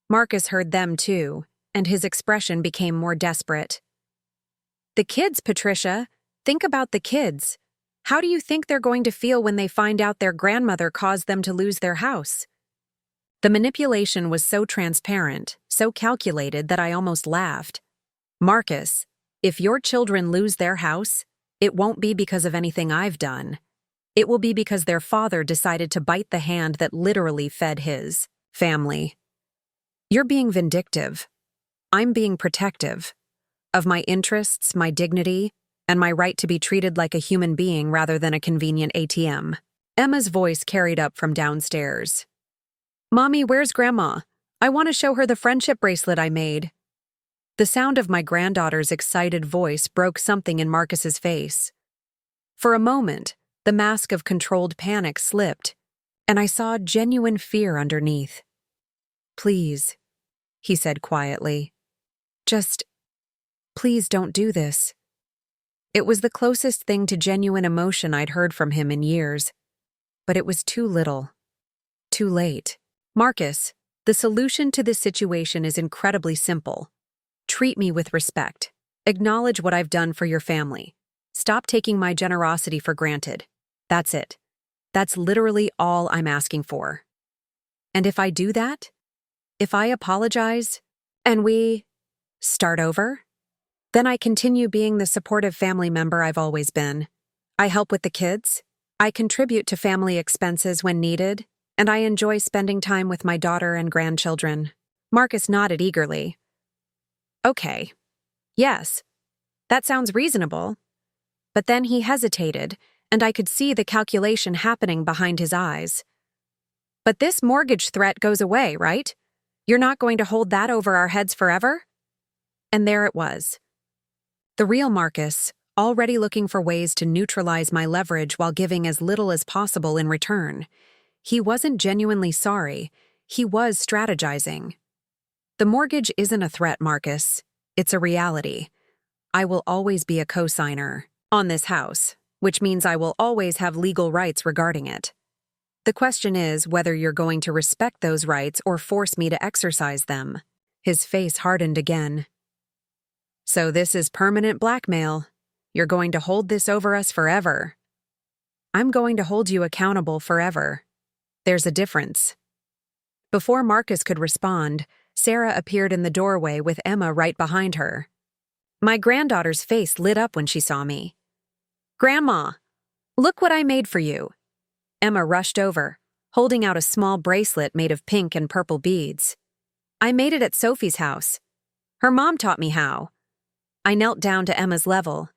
Marcus heard them too, and his expression became more desperate. The kids, Patricia. Think about the kids. How do you think they're going to feel when they find out their grandmother caused them to lose their house? The manipulation was so transparent, so calculated that I almost laughed. Marcus, if your children lose their house, it won't be because of anything I've done. It will be because their father decided to bite the hand that literally fed his family. You're being vindictive. I'm being protective of my interests, my dignity, and my right to be treated like a human being rather than a convenient ATM. Emma's voice carried up from downstairs. Mommy, where's Grandma? I want to show her the friendship bracelet I made. The sound of my granddaughter's excited voice broke something in Marcus's face. For a moment, the mask of controlled panic slipped, and I saw genuine fear underneath. Please, he said quietly. Please don't do this. It was the closest thing to genuine emotion I'd heard from him in years. But it was too little. Too late. Marcus, the solution to this situation is incredibly simple. Treat me with respect. Acknowledge what I've done for your family. Stop taking my generosity for granted. That's it. That's literally all I'm asking for. And if I do that, if I apologize, and we start over, then I continue being the supportive family member I've always been. I help with the kids, I contribute to family expenses when needed, and I enjoy spending time with my daughter and grandchildren. Marcus nodded eagerly. Okay. Yes. That sounds reasonable. But then he hesitated, and I could see the calculation happening behind his eyes. But this mortgage threat goes away, right? You're not going to hold that over our heads forever? And there it was. The real Marcus, already looking for ways to neutralize my leverage while giving as little as possible in return. He wasn't genuinely sorry. He was strategizing. The mortgage isn't a threat, Marcus. It's a reality. I will always be a cosigner on this house, which means I will always have legal rights regarding it. The question is whether you're going to respect those rights or force me to exercise them. His face hardened again. So this is permanent blackmail. You're going to hold this over us forever. I'm going to hold you accountable forever. There's a difference. Before Marcus could respond, Sarah appeared in the doorway with Emma right behind her. My granddaughter's face lit up when she saw me. Grandma, look what I made for you. Emma rushed over, holding out a small bracelet made of pink and purple beads. I made it at Sophie's house. Her mom taught me how. I knelt down to Emma's level,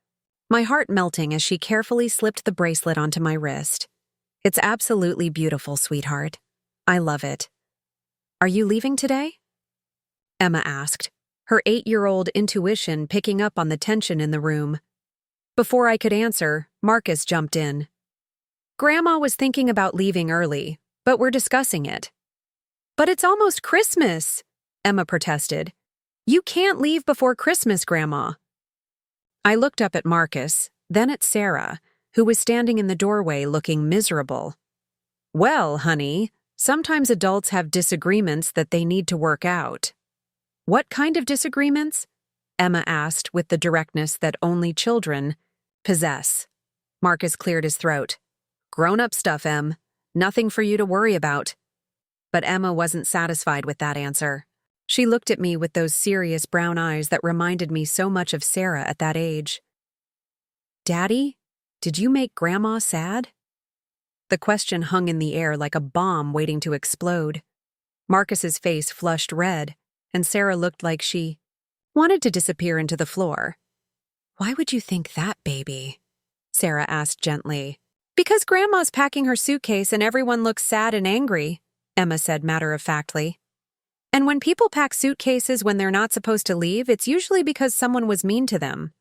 my heart melting as she carefully slipped the bracelet onto my wrist. It's absolutely beautiful, sweetheart. I love it. Are you leaving today? Emma asked, her 8-year-old intuition picking up on the tension in the room. Before I could answer, Marcus jumped in. Grandma was thinking about leaving early, but we're discussing it. But it's almost Christmas, Emma protested. You can't leave before Christmas, Grandma. I looked up at Marcus, then at Sarah, who was standing in the doorway looking miserable. Well, honey, sometimes adults have disagreements that they need to work out. What kind of disagreements? Emma asked with the directness that only children possess. Marcus cleared his throat. Grown-up stuff, Em. Nothing for you to worry about. But Emma wasn't satisfied with that answer. She looked at me with those serious brown eyes that reminded me so much of Sarah at that age. Daddy, did you make Grandma sad? The question hung in the air like a bomb waiting to explode. Marcus's face flushed red, and Sarah looked like she wanted to disappear into the floor. Why would you think that, baby? Sarah asked gently. Because Grandma's packing her suitcase and everyone looks sad and angry, Emma said matter-of-factly. And when people pack suitcases when they're not supposed to leave, it's usually because someone was mean to them.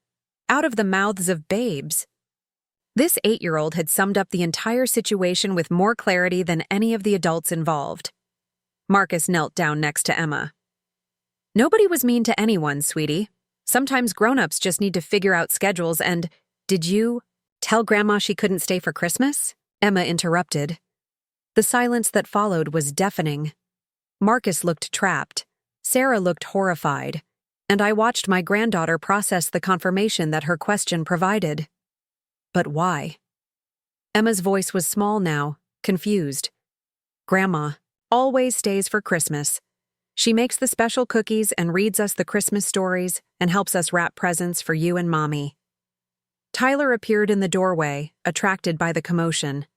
Out of the mouths of babes. This 8-year-old had summed up the entire situation with more clarity than any of the adults involved. Marcus knelt down next to Emma. Nobody was mean to anyone, sweetie. Sometimes grown-ups just need to figure out schedules and, did you tell Grandma she couldn't stay for Christmas? Emma interrupted. The silence that followed was deafening. Marcus looked trapped. Sarah looked horrified. And I watched my granddaughter process the confirmation that her question provided. But why? Emma's voice was small now, confused. Grandma always stays for Christmas. She makes the special cookies and reads us the Christmas stories and helps us wrap presents for you and Mommy. Tyler appeared in the doorway, attracted by the commotion.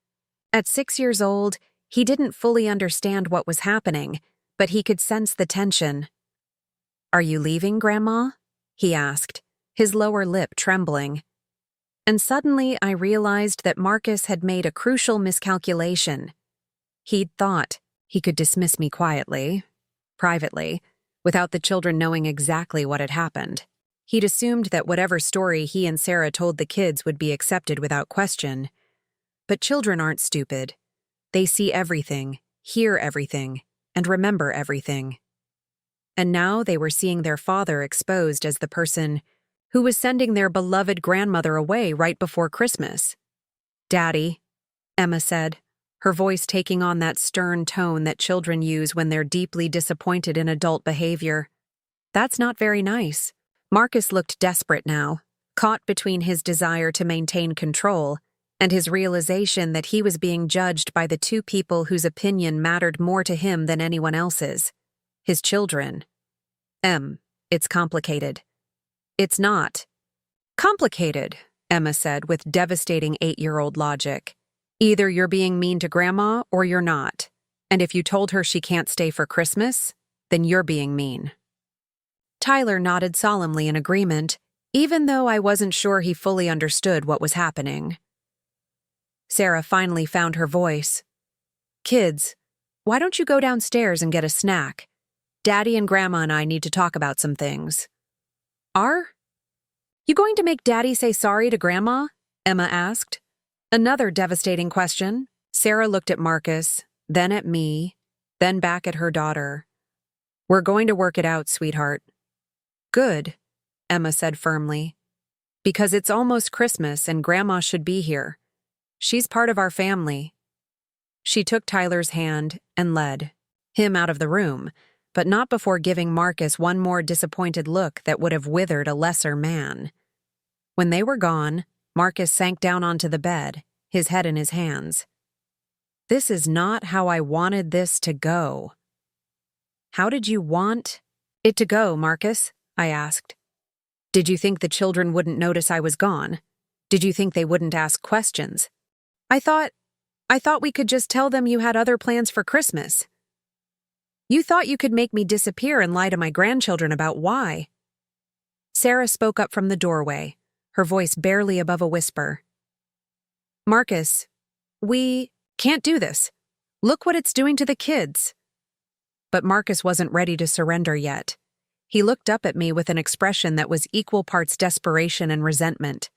At 6 years old, he didn't fully understand what was happening, but he could sense the tension. Are you leaving, Grandma? He asked, his lower lip trembling. And suddenly I realized that Marcus had made a crucial miscalculation. He'd thought he could dismiss me quietly, privately, without the children knowing exactly what had happened. He'd assumed that whatever story he and Sarah told the kids would be accepted without question. But children aren't stupid. They see everything, hear everything, and remember everything. And now they were seeing their father exposed as the person who was sending their beloved grandmother away right before Christmas. Daddy, Emma said, her voice taking on that stern tone that children use when they're deeply disappointed in adult behavior. That's not very nice. Marcus looked desperate now, caught between his desire to maintain control and his realization that he was being judged by the two people whose opinion mattered more to him than anyone else's. His children. It's complicated. It's not. Complicated, Emma said with devastating 8-year-old logic. Either you're being mean to Grandma or you're not. And if you told her she can't stay for Christmas, then you're being mean. Tyler nodded solemnly in agreement, even though I wasn't sure he fully understood what was happening. Sarah finally found her voice. Kids, why don't you go downstairs and get a snack? Daddy and Grandma and I need to talk about some things. Are you going to make Daddy say sorry to Grandma? Emma asked. Another devastating question. Sarah looked at Marcus, then at me, then back at her daughter. We're going to work it out, sweetheart. Good, Emma said firmly. Because it's almost Christmas and Grandma should be here. She's part of our family. She took Tyler's hand and led him out of the room, but not before giving Marcus one more disappointed look that would have withered a lesser man. When they were gone, Marcus sank down onto the bed, his head in his hands. This is not how I wanted this to go. How did you want it to go, Marcus? I asked. Did you think the children wouldn't notice I was gone? Did you think they wouldn't ask questions? I thought we could just tell them you had other plans for Christmas. You thought you could make me disappear and lie to my grandchildren about why. Sarah spoke up from the doorway, her voice barely above a whisper. Marcus, we can't do this. Look what it's doing to the kids. But Marcus wasn't ready to surrender yet. He looked up at me with an expression that was equal parts desperation and resentment.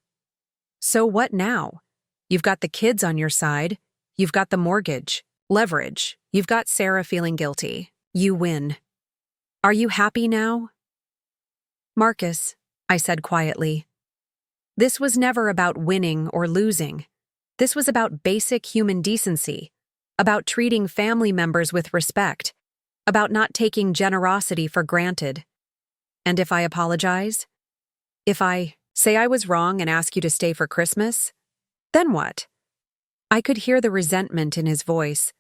So what now? You've got the kids on your side. You've got the mortgage, leverage. You've got Sarah feeling guilty. You win. Are you happy now? Marcus, I said quietly. This was never about winning or losing. This was about basic human decency, about treating family members with respect, about not taking generosity for granted. And if I apologize? If I say I was wrong and ask you to stay for Christmas? Then what? I could hear the resentment in his voice,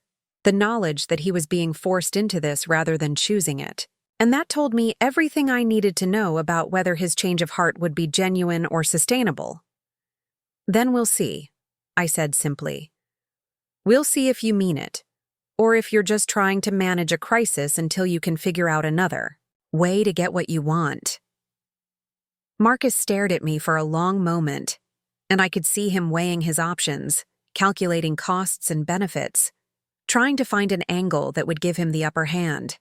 the knowledge that he was being forced into this rather than choosing it. And that told me everything I needed to know about whether his change of heart would be genuine or sustainable. Then we'll see, I said simply. We'll see if you mean it, or if you're just trying to manage a crisis until you can figure out another way to get what you want. Marcus stared at me for a long moment, and I could see him weighing his options, calculating costs and benefits, trying to find an angle that would give him the upper hand.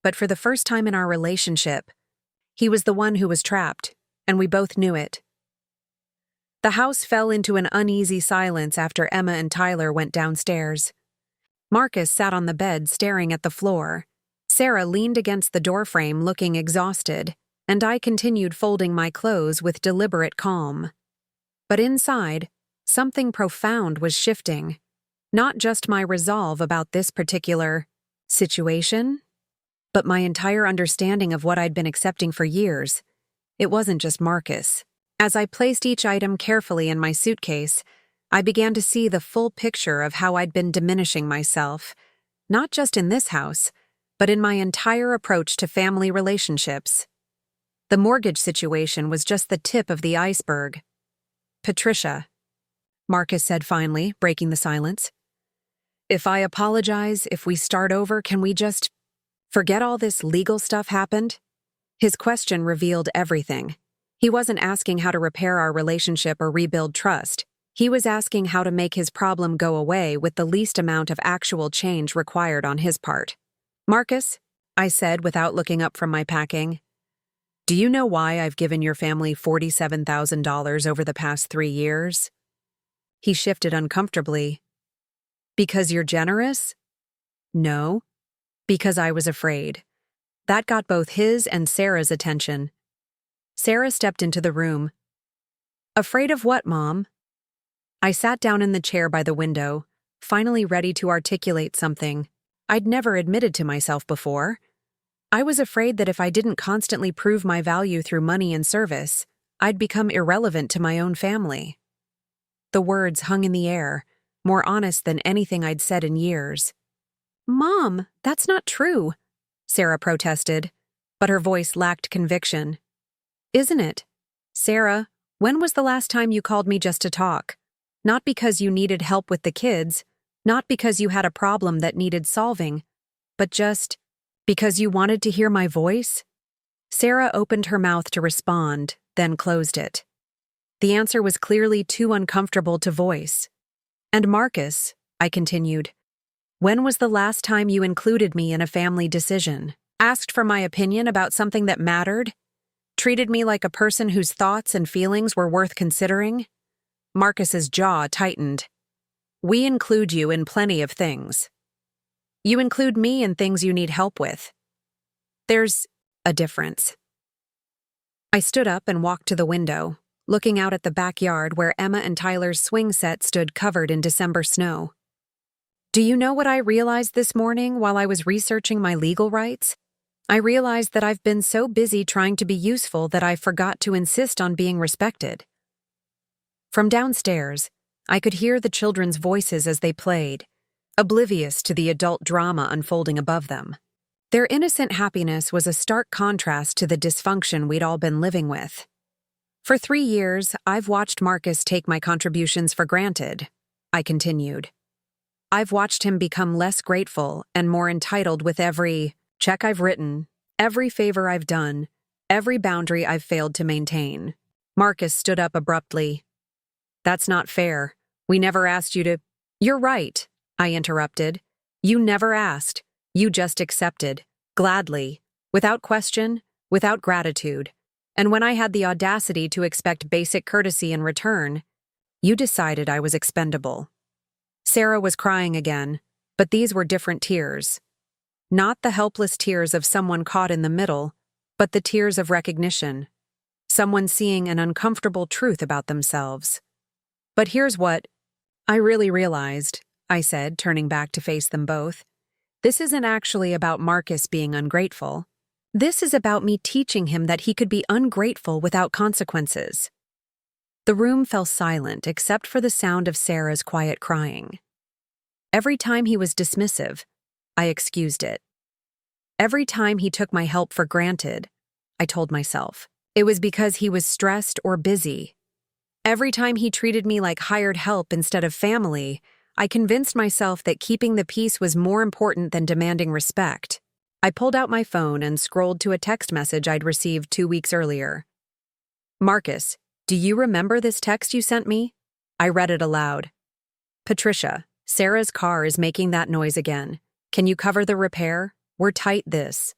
but for the first time in our relationship, he was the one who was trapped, and we both knew it. The house fell into an uneasy silence after Emma and Tyler went downstairs. Marcus sat on the bed staring at the floor. Sarah leaned against the doorframe looking exhausted, and I continued folding my clothes with deliberate calm. But inside, something profound was shifting. Not just my resolve about this particular situation, but my entire understanding of what I'd been accepting for years. It wasn't just Marcus. As I placed each item carefully in my suitcase, I began to see the full picture of how I'd been diminishing myself, not just in this house, but in my entire approach to family relationships. The mortgage situation was just the tip of the iceberg. "Patricia," Marcus said finally, breaking the silence. "If I apologize, if we start over, can we just forget all this legal stuff happened?" His question revealed everything. He wasn't asking how to repair our relationship or rebuild trust. He was asking how to make his problem go away with the least amount of actual change required on his part. "Marcus," I said without looking up from my packing, "do you know why I've given your family $47,000 over the past 3 years?" He shifted uncomfortably. "Because you're generous?" "No, because I was afraid." That got both his and Sarah's attention. Sarah stepped into the room. "Afraid of what, Mom?" I sat down in the chair by the window, finally ready to articulate something I'd never admitted to myself before. I was afraid that if I didn't constantly prove my value through money and service, I'd become irrelevant to my own family. The words hung in the air, more honest than anything I'd said in years. "Mom, that's not true," Sarah protested, but her voice lacked conviction. "Isn't it? Sarah, when was the last time you called me just to talk? Not because you needed help with the kids, not because you had a problem that needed solving, but just because you wanted to hear my voice?" Sarah opened her mouth to respond, then closed it. The answer was clearly too uncomfortable to voice. "And Marcus," I continued, "when was the last time you included me in a family decision, asked for my opinion about something that mattered, treated me like a person whose thoughts and feelings were worth considering?" Marcus's jaw tightened. "We include you in plenty of things. You include me in things you need help with. There's a difference." I stood up and walked to the window, looking out at the backyard where Emma and Tyler's swing set stood covered in December snow. "Do you know what I realized this morning while I was researching my legal rights? I realized that I've been so busy trying to be useful that I forgot to insist on being respected." From downstairs, I could hear the children's voices as they played, oblivious to the adult drama unfolding above them. Their innocent happiness was a stark contrast to the dysfunction we'd all been living with. "For 3 years, I've watched Marcus take my contributions for granted," I continued. "I've watched him become less grateful and more entitled with every check I've written, every favor I've done, every boundary I've failed to maintain." Marcus stood up abruptly. "That's not fair. We never asked you to—" "You're right," I interrupted. "You never asked. You just accepted, gladly, without question, without gratitude. And when I had the audacity to expect basic courtesy in return, you decided I was expendable." Sarah was crying again, but these were different tears. Not the helpless tears of someone caught in the middle, but the tears of recognition. Someone seeing an uncomfortable truth about themselves. "But here's what I really realized," I said, turning back to face them both. "This isn't actually about Marcus being ungrateful. This is about me teaching him that he could be ungrateful without consequences." The room fell silent except for the sound of Sarah's quiet crying. Every time he was dismissive, I excused it. Every time he took my help for granted, I told myself, it was because he was stressed or busy. Every time he treated me like hired help instead of family, I convinced myself that keeping the peace was more important than demanding respect. I pulled out my phone and scrolled to a text message I'd received 2 weeks earlier. "Marcus, do you remember this text you sent me?" I read it aloud. "Patricia, Sarah's car is making that noise again. Can you cover the repair? We're tight this."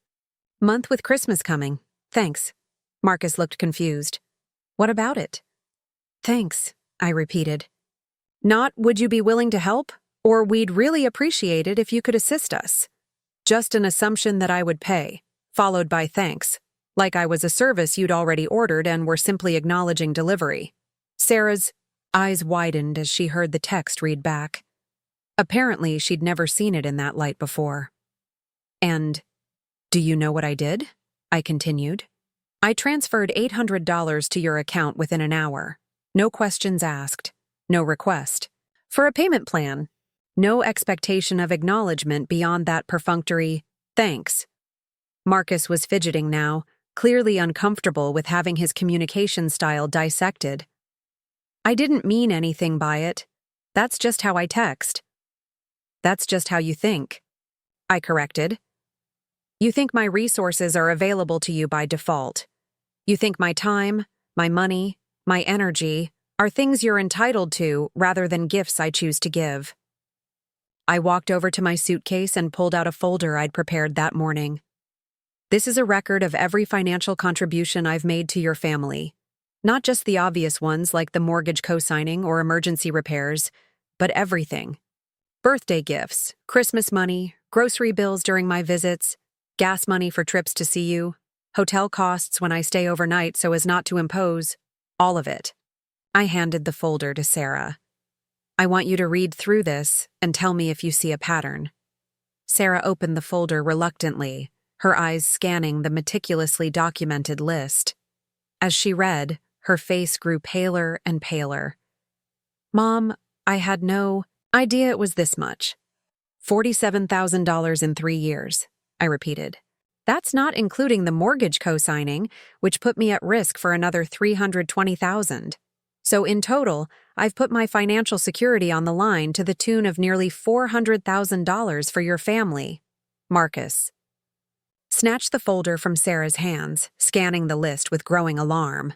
Month with Christmas coming. Thanks. Marcus looked confused. What about it? Thanks, I repeated. Not, would you be willing to help? Or we'd really appreciate it if you could assist us. Just an assumption that I would pay, followed by thanks, like I was a service you'd already ordered and were simply acknowledging delivery. Sarah's eyes widened as she heard the text read back. Apparently, she'd never seen it in that light before. And, do you know what I did? I continued. I transferred $800 to your account within an hour. No questions asked. No request. For a payment plan. No expectation of acknowledgement beyond that perfunctory, thanks. Marcus was fidgeting now, clearly uncomfortable with having his communication style dissected. I didn't mean anything by it. That's just how I text. That's just how you think. I corrected. You think my resources are available to you by default. You think my time, my money, my energy are things you're entitled to rather than gifts I choose to give. I walked over to my suitcase and pulled out a folder I'd prepared that morning. This is a record of every financial contribution I've made to your family. Not just the obvious ones like the mortgage co-signing or emergency repairs, but everything. Birthday gifts, Christmas money, grocery bills during my visits, gas money for trips to see you, hotel costs when I stay overnight so as not to impose, all of it. I handed the folder to Sarah. I want you to read through this and tell me if you see a pattern. Sarah opened the folder reluctantly, her eyes scanning the meticulously documented list. As she read, her face grew paler and paler. Mom, I had no idea it was this much. $47,000 in 3 years, I repeated. That's not including the mortgage co-signing, which put me at risk for another $320,000. So in total, I've put my financial security on the line to the tune of nearly $400,000 for your family. Marcus snatched the folder from Sarah's hands, scanning the list with growing alarm.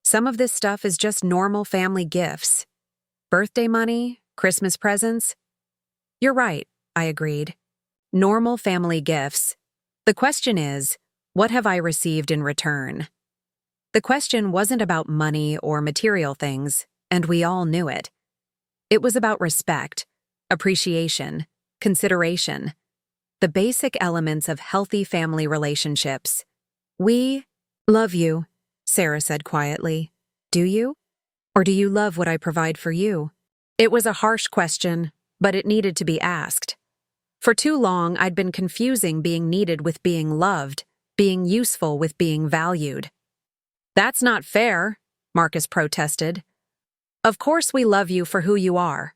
Some of this stuff is just normal family gifts. Birthday money, Christmas presents. You're right, I agreed. Normal family gifts. The question is, what have I received in return? The question wasn't about money or material things, and we all knew it. It was about respect, appreciation, consideration, the basic elements of healthy family relationships. We love you, Sarah said quietly. Do you? Or do you love what I provide for you? It was a harsh question, but it needed to be asked. For too long, I'd been confusing being needed with being loved, being useful with being valued. That's not fair, Marcus protested. Of course we love you for who you are.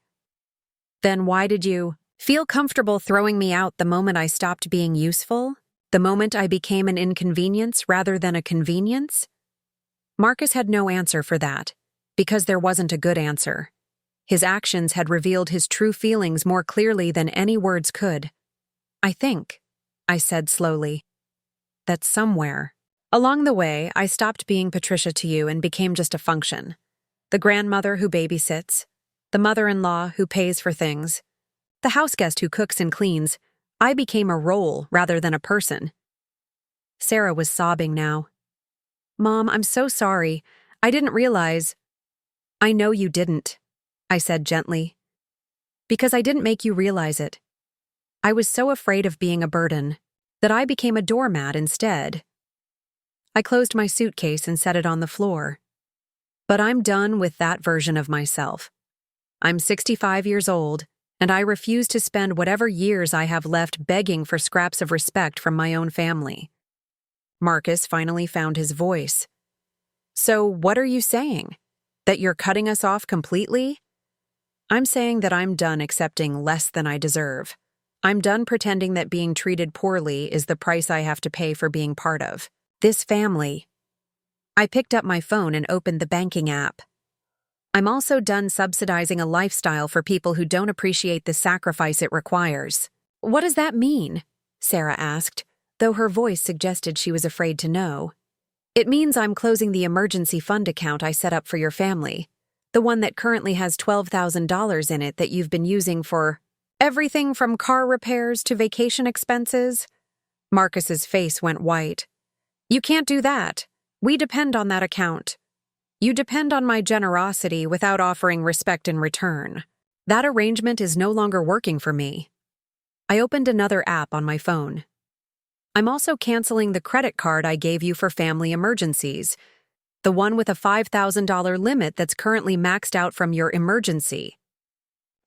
Then why did you feel comfortable throwing me out the moment I stopped being useful? The moment I became an inconvenience rather than a convenience? Marcus had no answer for that, because there wasn't a good answer. His actions had revealed his true feelings more clearly than any words could. I think, I said slowly, that somewhere along the way I stopped being Patricia to you and became just a function. The grandmother who babysits, the mother-in-law who pays for things, the houseguest who cooks and cleans. I became a role rather than a person. Sarah was sobbing now. Mom, I'm so sorry. I didn't realize. I know you didn't, I said gently. Because I didn't make you realize it. I was so afraid of being a burden that I became a doormat instead. I closed my suitcase and set it on the floor. But I'm done with that version of myself. I'm 65 years old, and I refuse to spend whatever years I have left begging for scraps of respect from my own family. Marcus finally found his voice. So what are you saying? That you're cutting us off completely? I'm saying that I'm done accepting less than I deserve. I'm done pretending that being treated poorly is the price I have to pay for being part of this family. I picked up my phone and opened the banking app. I'm also done subsidizing a lifestyle for people who don't appreciate the sacrifice it requires. What does that mean? Sarah asked, though her voice suggested she was afraid to know. It means I'm closing the emergency fund account I set up for your family, the one that currently has $12,000 in it that you've been using for everything from car repairs to vacation expenses. Marcus's face went white. You can't do that. We depend on that account. You depend on my generosity without offering respect in return. That arrangement is no longer working for me. I opened another app on my phone. I'm also canceling the credit card I gave you for family emergencies, the one with a $5,000 limit that's currently maxed out from your emergency.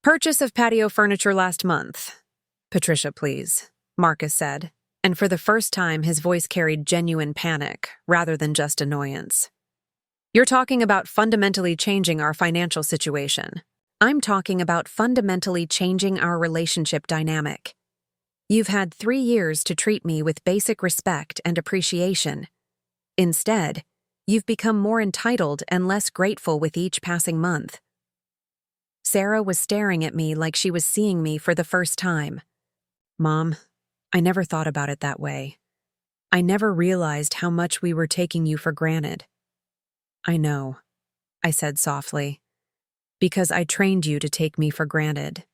Purchase of patio furniture last month. Patricia, please, Marcus said, and for the first time his voice carried genuine panic rather than just annoyance. You're talking about fundamentally changing our financial situation. I'm talking about fundamentally changing our relationship dynamic. You've had 3 years to treat me with basic respect and appreciation. Instead, you've become more entitled and less grateful with each passing month. Sarah was staring at me like she was seeing me for the first time. Mom, I never thought about it that way. I never realized how much we were taking you for granted. I know, I said softly, because I trained you to take me for granted.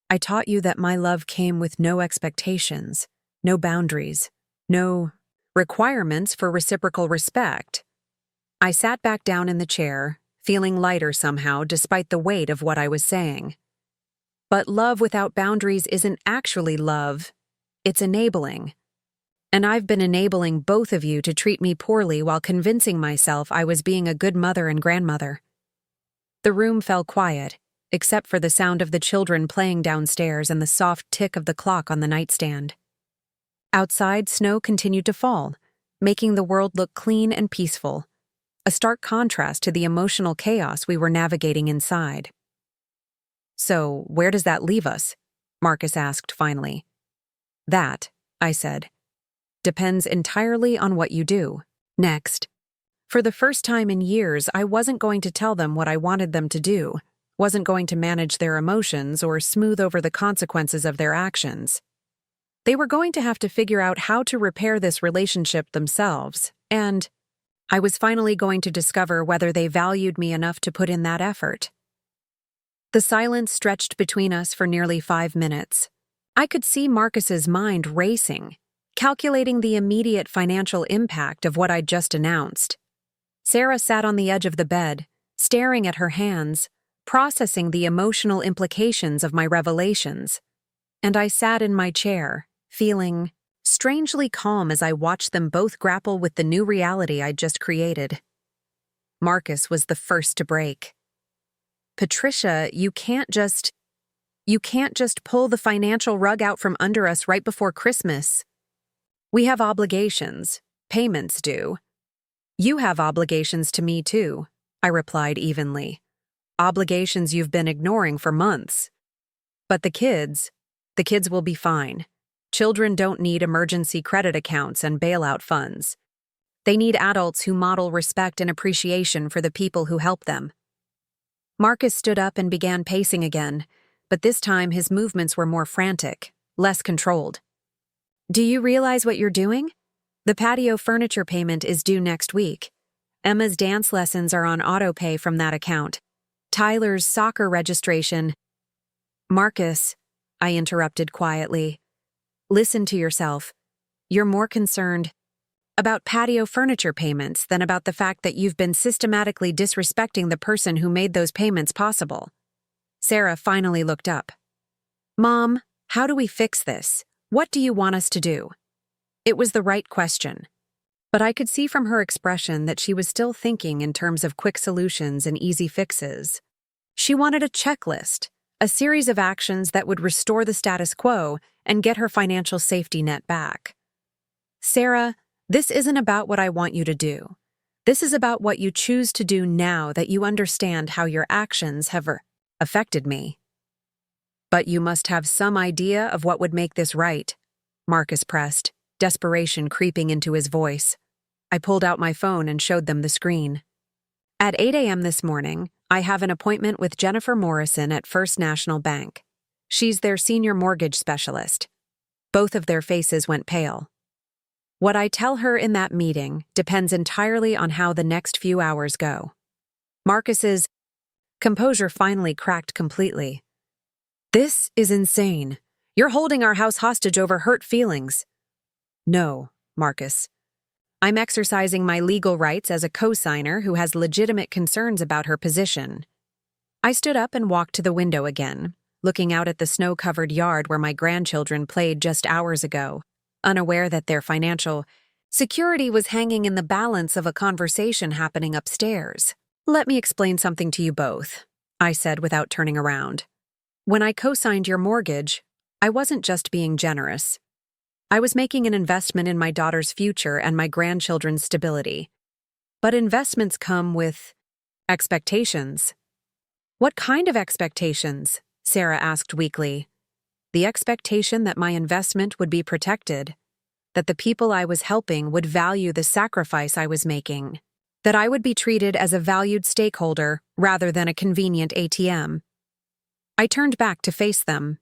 I taught you that my love came with no expectations, no boundaries, no requirements for reciprocal respect. I sat back down in the chair, feeling lighter somehow despite the weight of what I was saying. But love without boundaries isn't actually love, it's enabling. And I've been enabling both of you to treat me poorly while convincing myself I was being a good mother and grandmother. The room fell quiet, except for the sound of the children playing downstairs and the soft tick of the clock on the nightstand. Outside, snow continued to fall, making the world look clean and peaceful, a stark contrast to the emotional chaos we were navigating inside. So, where does that leave us? Marcus asked finally. That, I said, depends entirely on what you do. Next. For the first time in years, I wasn't going to tell them what I wanted them to do, wasn't going to manage their emotions or smooth over the consequences of their actions. They were going to have to figure out how to repair this relationship themselves, and I was finally going to discover whether they valued me enough to put in that effort. The silence stretched between us for nearly 5 minutes. I could see Marcus's mind racing, calculating the immediate financial impact of what I'd just announced. Sarah sat on the edge of the bed, staring at her hands, processing the emotional implications of my revelations. And I sat in my chair, feeling strangely calm as I watched them both grapple with the new reality I'd just created. Marcus was the first to break. Patricia, you can't just pull the financial rug out from under us right before Christmas. We have obligations, payments due. You have obligations to me too, I replied evenly. Obligations you've been ignoring for months. But the kids will be fine. Children don't need emergency credit accounts and bailout funds. They need adults who model respect and appreciation for the people who help them. Marcus stood up and began pacing again, but this time his movements were more frantic, less controlled. Do you realize what you're doing? The patio furniture payment is due next week. Emma's dance lessons are on auto-pay from that account. Tyler's soccer registration. Marcus, I interrupted quietly. Listen to yourself. You're more concerned about patio furniture payments than about the fact that you've been systematically disrespecting the person who made those payments possible. Sarah finally looked up. Mom, how do we fix this? What do you want us to do? It was the right question. But I could see from her expression that she was still thinking in terms of quick solutions and easy fixes. She wanted a checklist, a series of actions that would restore the status quo and get her financial safety net back. Sarah, this isn't about what I want you to do. This is about what you choose to do now that you understand how your actions have affected me. But you must have some idea of what would make this right, Marcus pressed, desperation creeping into his voice. I pulled out my phone and showed them the screen. At 8 a.m. this morning, I have an appointment with Jennifer Morrison at First National Bank. She's their senior mortgage specialist. Both of their faces went pale. What I tell her in that meeting depends entirely on how the next few hours go. Marcus's composure finally cracked completely. This is insane. You're holding our house hostage over hurt feelings. No, Marcus. I'm exercising my legal rights as a cosigner who has legitimate concerns about her position. I stood up and walked to the window again, looking out at the snow-covered yard where my grandchildren played just hours ago, unaware that their financial security was hanging in the balance of a conversation happening upstairs. Let me explain something to you both, I said without turning around. When I co-signed your mortgage, I wasn't just being generous. I was making an investment in my daughter's future and my grandchildren's stability. But investments come with expectations. What kind of expectations? Sarah asked weakly. The expectation that my investment would be protected, that the people I was helping would value the sacrifice I was making, that I would be treated as a valued stakeholder rather than a convenient ATM. I turned back to face them.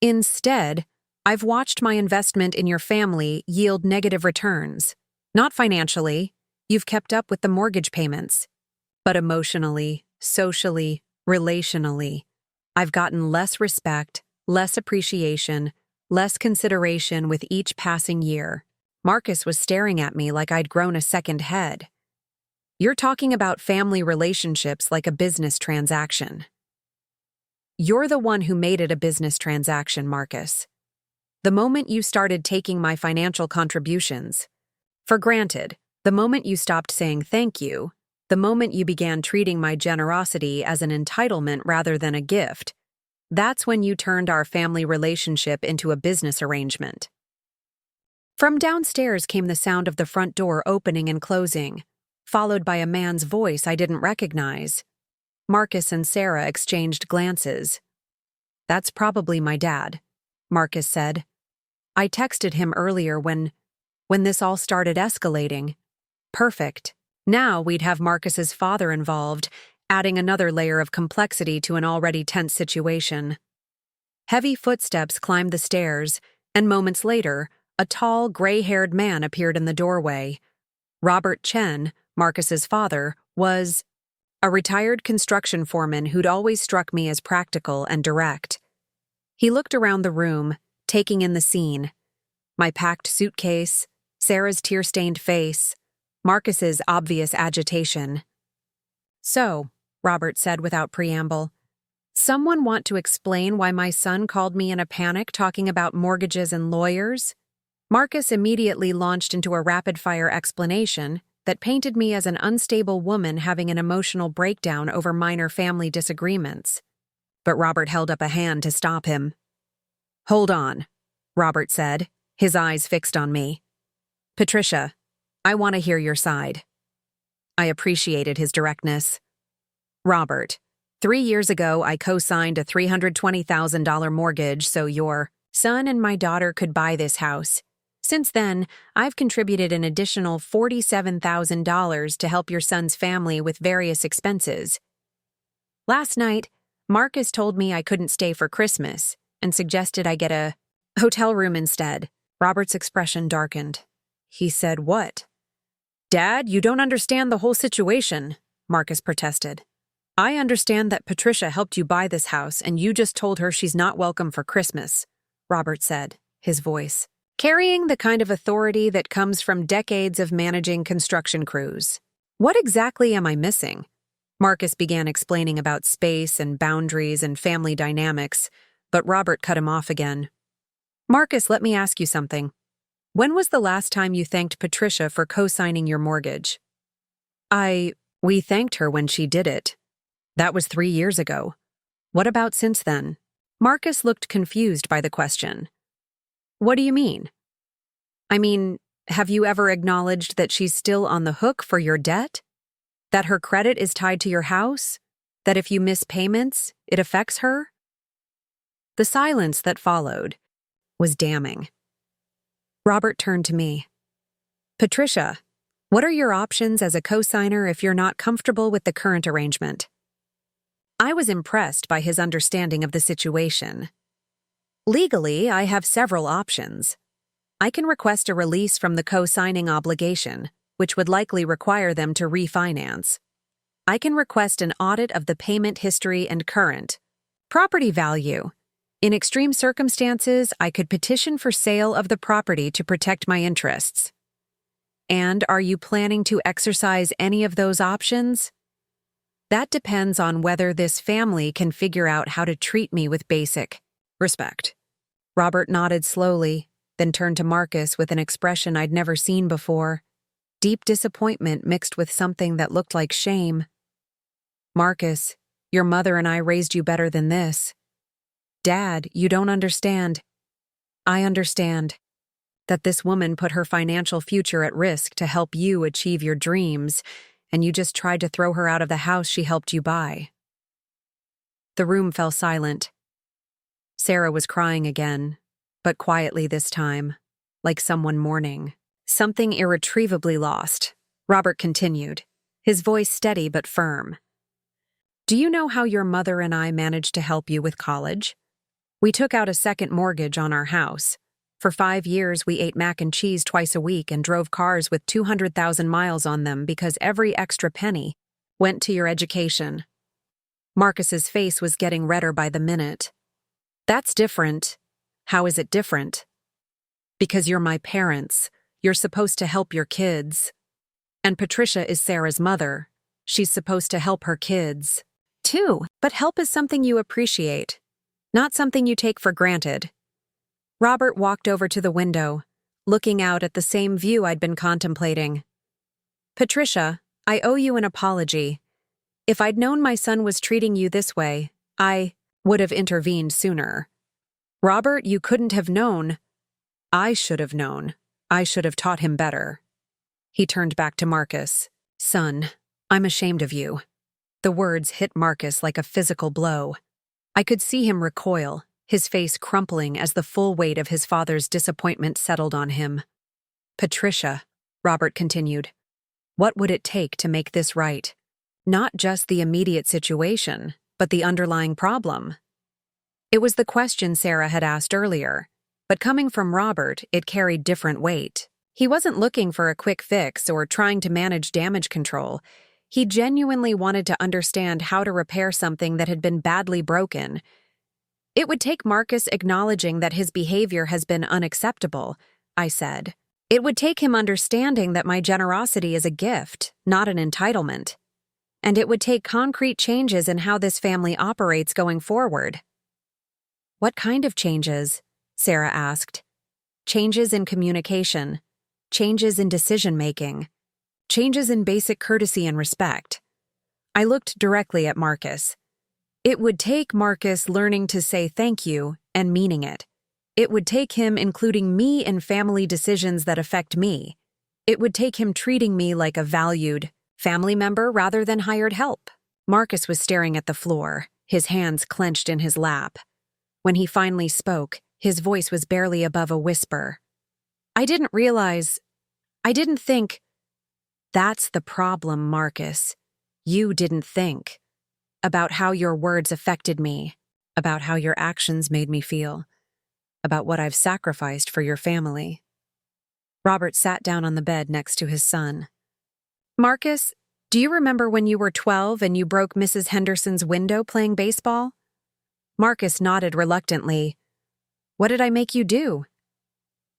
Instead, I've watched my investment in your family yield negative returns. Not financially, you've kept up with the mortgage payments, but emotionally, socially, relationally, I've gotten less respect, less appreciation, less consideration with each passing year. Marcus was staring at me like I'd grown a second head. You're talking about family relationships like a business transaction. You're the one who made it a business transaction, Marcus. The moment you started taking my financial contributions for granted, the moment you stopped saying thank you, the moment you began treating my generosity as an entitlement rather than a gift, that's when you turned our family relationship into a business arrangement. From downstairs came the sound of the front door opening and closing, followed by a man's voice I didn't recognize. Marcus and Sarah exchanged glances. That's probably my dad, Marcus said. I texted him earlier when this all started escalating. Perfect. Now we'd have Marcus's father involved, adding another layer of complexity to an already tense situation. Heavy footsteps climbed the stairs, and moments later, a tall, gray-haired man appeared in the doorway. Robert Chen, Marcus's father, was a retired construction foreman who'd always struck me as practical and direct. He looked around the room, taking in the scene. My packed suitcase, Sarah's tear-stained face, Marcus's obvious agitation. So, Robert said without preamble, someone want to explain why my son called me in a panic talking about mortgages and lawyers? Marcus immediately launched into a rapid-fire explanation that painted me as an unstable woman having an emotional breakdown over minor family disagreements. But Robert held up a hand to stop him. Hold on, Robert said, his eyes fixed on me. Patricia, I want to hear your side. I appreciated his directness. Robert, 3 years ago I co-signed a $320,000 mortgage so your son and my daughter could buy this house. Since then, I've contributed an additional $47,000 to help your son's family with various expenses. Last night, Marcus told me I couldn't stay for Christmas and suggested I get a hotel room instead. Robert's expression darkened. He said, "What?" "Dad, you don't understand the whole situation," Marcus protested. "I understand that Patricia helped you buy this house and you just told her she's not welcome for Christmas," Robert said, his voice carrying the kind of authority that comes from decades of managing construction crews. What exactly am I missing? Marcus began explaining about space and boundaries and family dynamics, but Robert cut him off again. Marcus, let me ask you something. When was the last time you thanked Patricia for co-signing your mortgage? We thanked her when she did it. That was 3 years ago. What about since then? Marcus looked confused by the question. What do you mean? I mean, have you ever acknowledged that she's still on the hook for your debt? That her credit is tied to your house? That if you miss payments, it affects her? The silence that followed was damning. Robert turned to me. Patricia, what are your options as a co-signer if you're not comfortable with the current arrangement? I was impressed by his understanding of the situation. Legally, I have several options. I can request a release from the co-signing obligation, which would likely require them to refinance. I can request an audit of the payment history and current property value. In extreme circumstances, I could petition for sale of the property to protect my interests. And are you planning to exercise any of those options? That depends on whether this family can figure out how to treat me with basic respect. Robert nodded slowly, then turned to Marcus with an expression I'd never seen before. Deep disappointment mixed with something that looked like shame. Marcus, your mother and I raised you better than this. Dad, you don't understand. I understand that this woman put her financial future at risk to help you achieve your dreams, and you just tried to throw her out of the house she helped you buy. The room fell silent. Sarah was crying again, but quietly this time, like someone mourning. Something irretrievably lost, Robert continued, his voice steady but firm. Do you know how your mother and I managed to help you with college? We took out a second mortgage on our house. For 5 years, we ate mac and cheese twice a week and drove cars with 200,000 miles on them because every extra penny went to your education. Marcus's face was getting redder by the minute. That's different. How is it different? Because you're my parents. You're supposed to help your kids. And Patricia is Sarah's mother. She's supposed to help her kids, too. But help is something you appreciate, not something you take for granted. Robert walked over to the window, looking out at the same view I'd been contemplating. Patricia, I owe you an apology. If I'd known my son was treating you this way, I would have intervened sooner. Robert, you couldn't have known. I should have known. I should have taught him better. He turned back to Marcus. Son, I'm ashamed of you. The words hit Marcus like a physical blow. I could see him recoil, his face crumpling as the full weight of his father's disappointment settled on him. Patricia, Robert continued, what would it take to make this right? Not just the immediate situation, but the underlying problem. It was the question Sarah had asked earlier, but coming from Robert, it carried different weight. He wasn't looking for a quick fix or trying to manage damage control. He genuinely wanted to understand how to repair something that had been badly broken. It would take Marcus acknowledging that his behavior has been unacceptable, I said. It would take him understanding that my generosity is a gift, not an entitlement. And it would take concrete changes in how this family operates going forward. What kind of changes? Sarah asked. Changes in communication, changes in decision-making, changes in basic courtesy and respect. I looked directly at Marcus. It would take Marcus learning to say thank you and meaning it. It would take him including me in family decisions that affect me. It would take him treating me like a valued family member rather than hired help. Marcus was staring at the floor, his hands clenched in his lap. When he finally spoke, his voice was barely above a whisper. I didn't think. That's the problem, Marcus. You didn't think. About how your words affected me, about how your actions made me feel, about what I've sacrificed for your family. Robert sat down on the bed next to his son. Marcus, do you remember when you were 12 and you broke Mrs. Henderson's window playing baseball? Marcus nodded reluctantly. What did I make you do?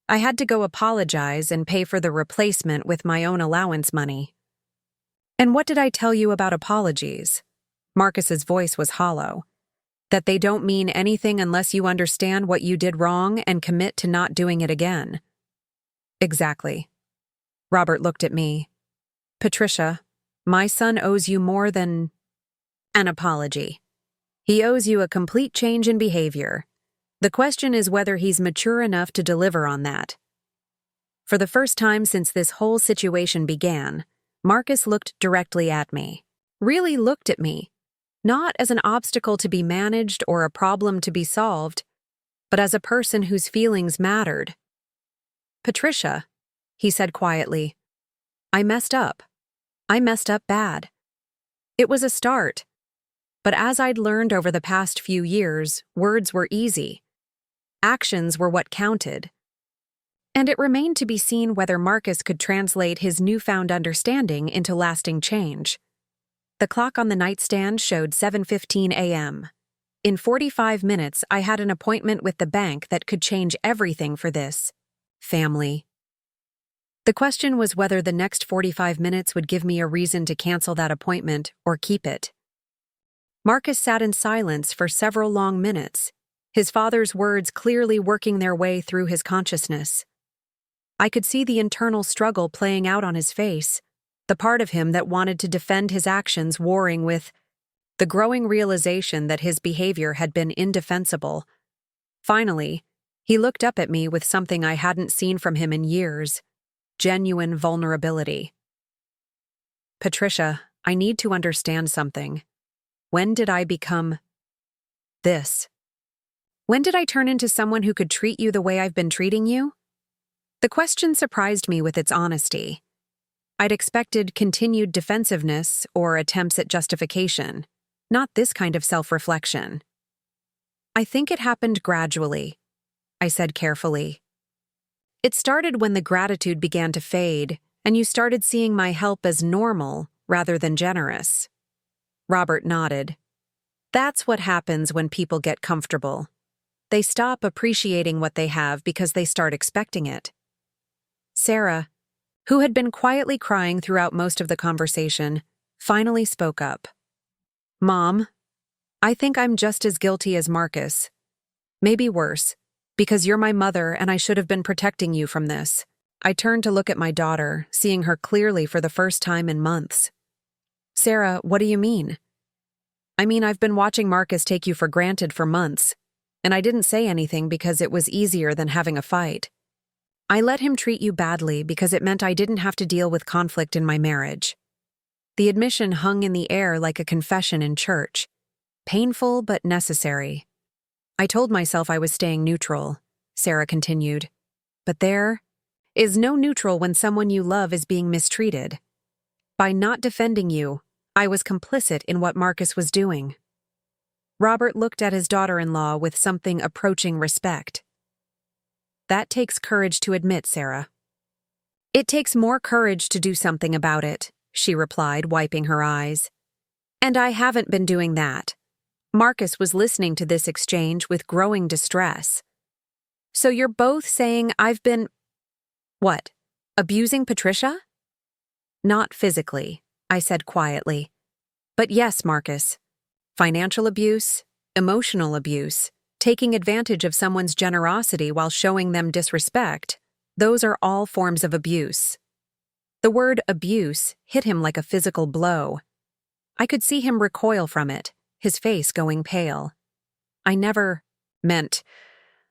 I had to go apologize and pay for the replacement with my own allowance money. And what did I tell you about apologies? Marcus's voice was hollow. That they don't mean anything unless you understand what you did wrong and commit to not doing it again. Exactly. Robert looked at me. Patricia, my son owes you more than an apology. He owes you a complete change in behavior. The question is whether he's mature enough to deliver on that. For the first time since this whole situation began, Marcus looked directly at me. Really looked at me. Not as an obstacle to be managed or a problem to be solved, but as a person whose feelings mattered. Patricia, he said quietly, I messed up. I messed up bad. It was a start. But as I'd learned over the past few years, words were easy. Actions were what counted. And it remained to be seen whether Marcus could translate his newfound understanding into lasting change. The clock on the nightstand showed 7:15 a.m. In 45 minutes, I had an appointment with the bank that could change everything for this family. The question was whether the next 45 minutes would give me a reason to cancel that appointment or keep it. Marcus sat in silence for several long minutes, his father's words clearly working their way through his consciousness. I could see the internal struggle playing out on his face, the part of him that wanted to defend his actions warring with the growing realization that his behavior had been indefensible. Finally, he looked up at me with something I hadn't seen from him in years: genuine vulnerability. Patricia, I need to understand something. When did I become this? When did I turn into someone who could treat you the way I've been treating you? The question surprised me with its honesty. I'd expected continued defensiveness or attempts at justification, not this kind of self-reflection. I think it happened gradually, I said carefully. It started when the gratitude began to fade, and you started seeing my help as normal rather than generous. Robert nodded. That's what happens when people get comfortable. They stop appreciating what they have because they start expecting it. Sarah, who had been quietly crying throughout most of the conversation, finally spoke up. Mom, I think I'm just as guilty as Marcus. Maybe worse, because you're my mother and I should have been protecting you from this. I turned to look at my daughter, seeing her clearly for the first time in months. Sarah, what do you mean? I mean, I've been watching Marcus take you for granted for months, and I didn't say anything because it was easier than having a fight. I let him treat you badly because it meant I didn't have to deal with conflict in my marriage. The admission hung in the air like a confession in church, painful but necessary. I told myself I was staying neutral, Sarah continued. But there is no neutral when someone you love is being mistreated. By not defending you, I was complicit in what Marcus was doing. Robert looked at his daughter-in-law with something approaching respect. That takes courage to admit, Sarah. It takes more courage to do something about it, she replied, wiping her eyes. And I haven't been doing that. Marcus was listening to this exchange with growing distress. So you're both saying I've been… What? Abusing Patricia? Not physically, I said quietly. But yes, Marcus. Financial abuse, emotional abuse, taking advantage of someone's generosity while showing them disrespect, those are all forms of abuse. The word abuse hit him like a physical blow. I could see him recoil from it, his face going pale. I never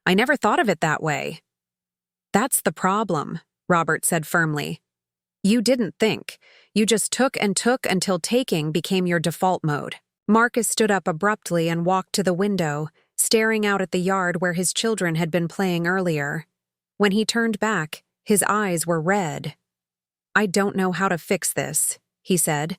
thought of it that way. That's the problem, Robert said firmly. You didn't think. You just took and took until taking became your default mode. Marcus stood up abruptly and walked to the window, staring out at the yard where his children had been playing earlier. When he turned back, his eyes were red. I don't know how to fix this, he said,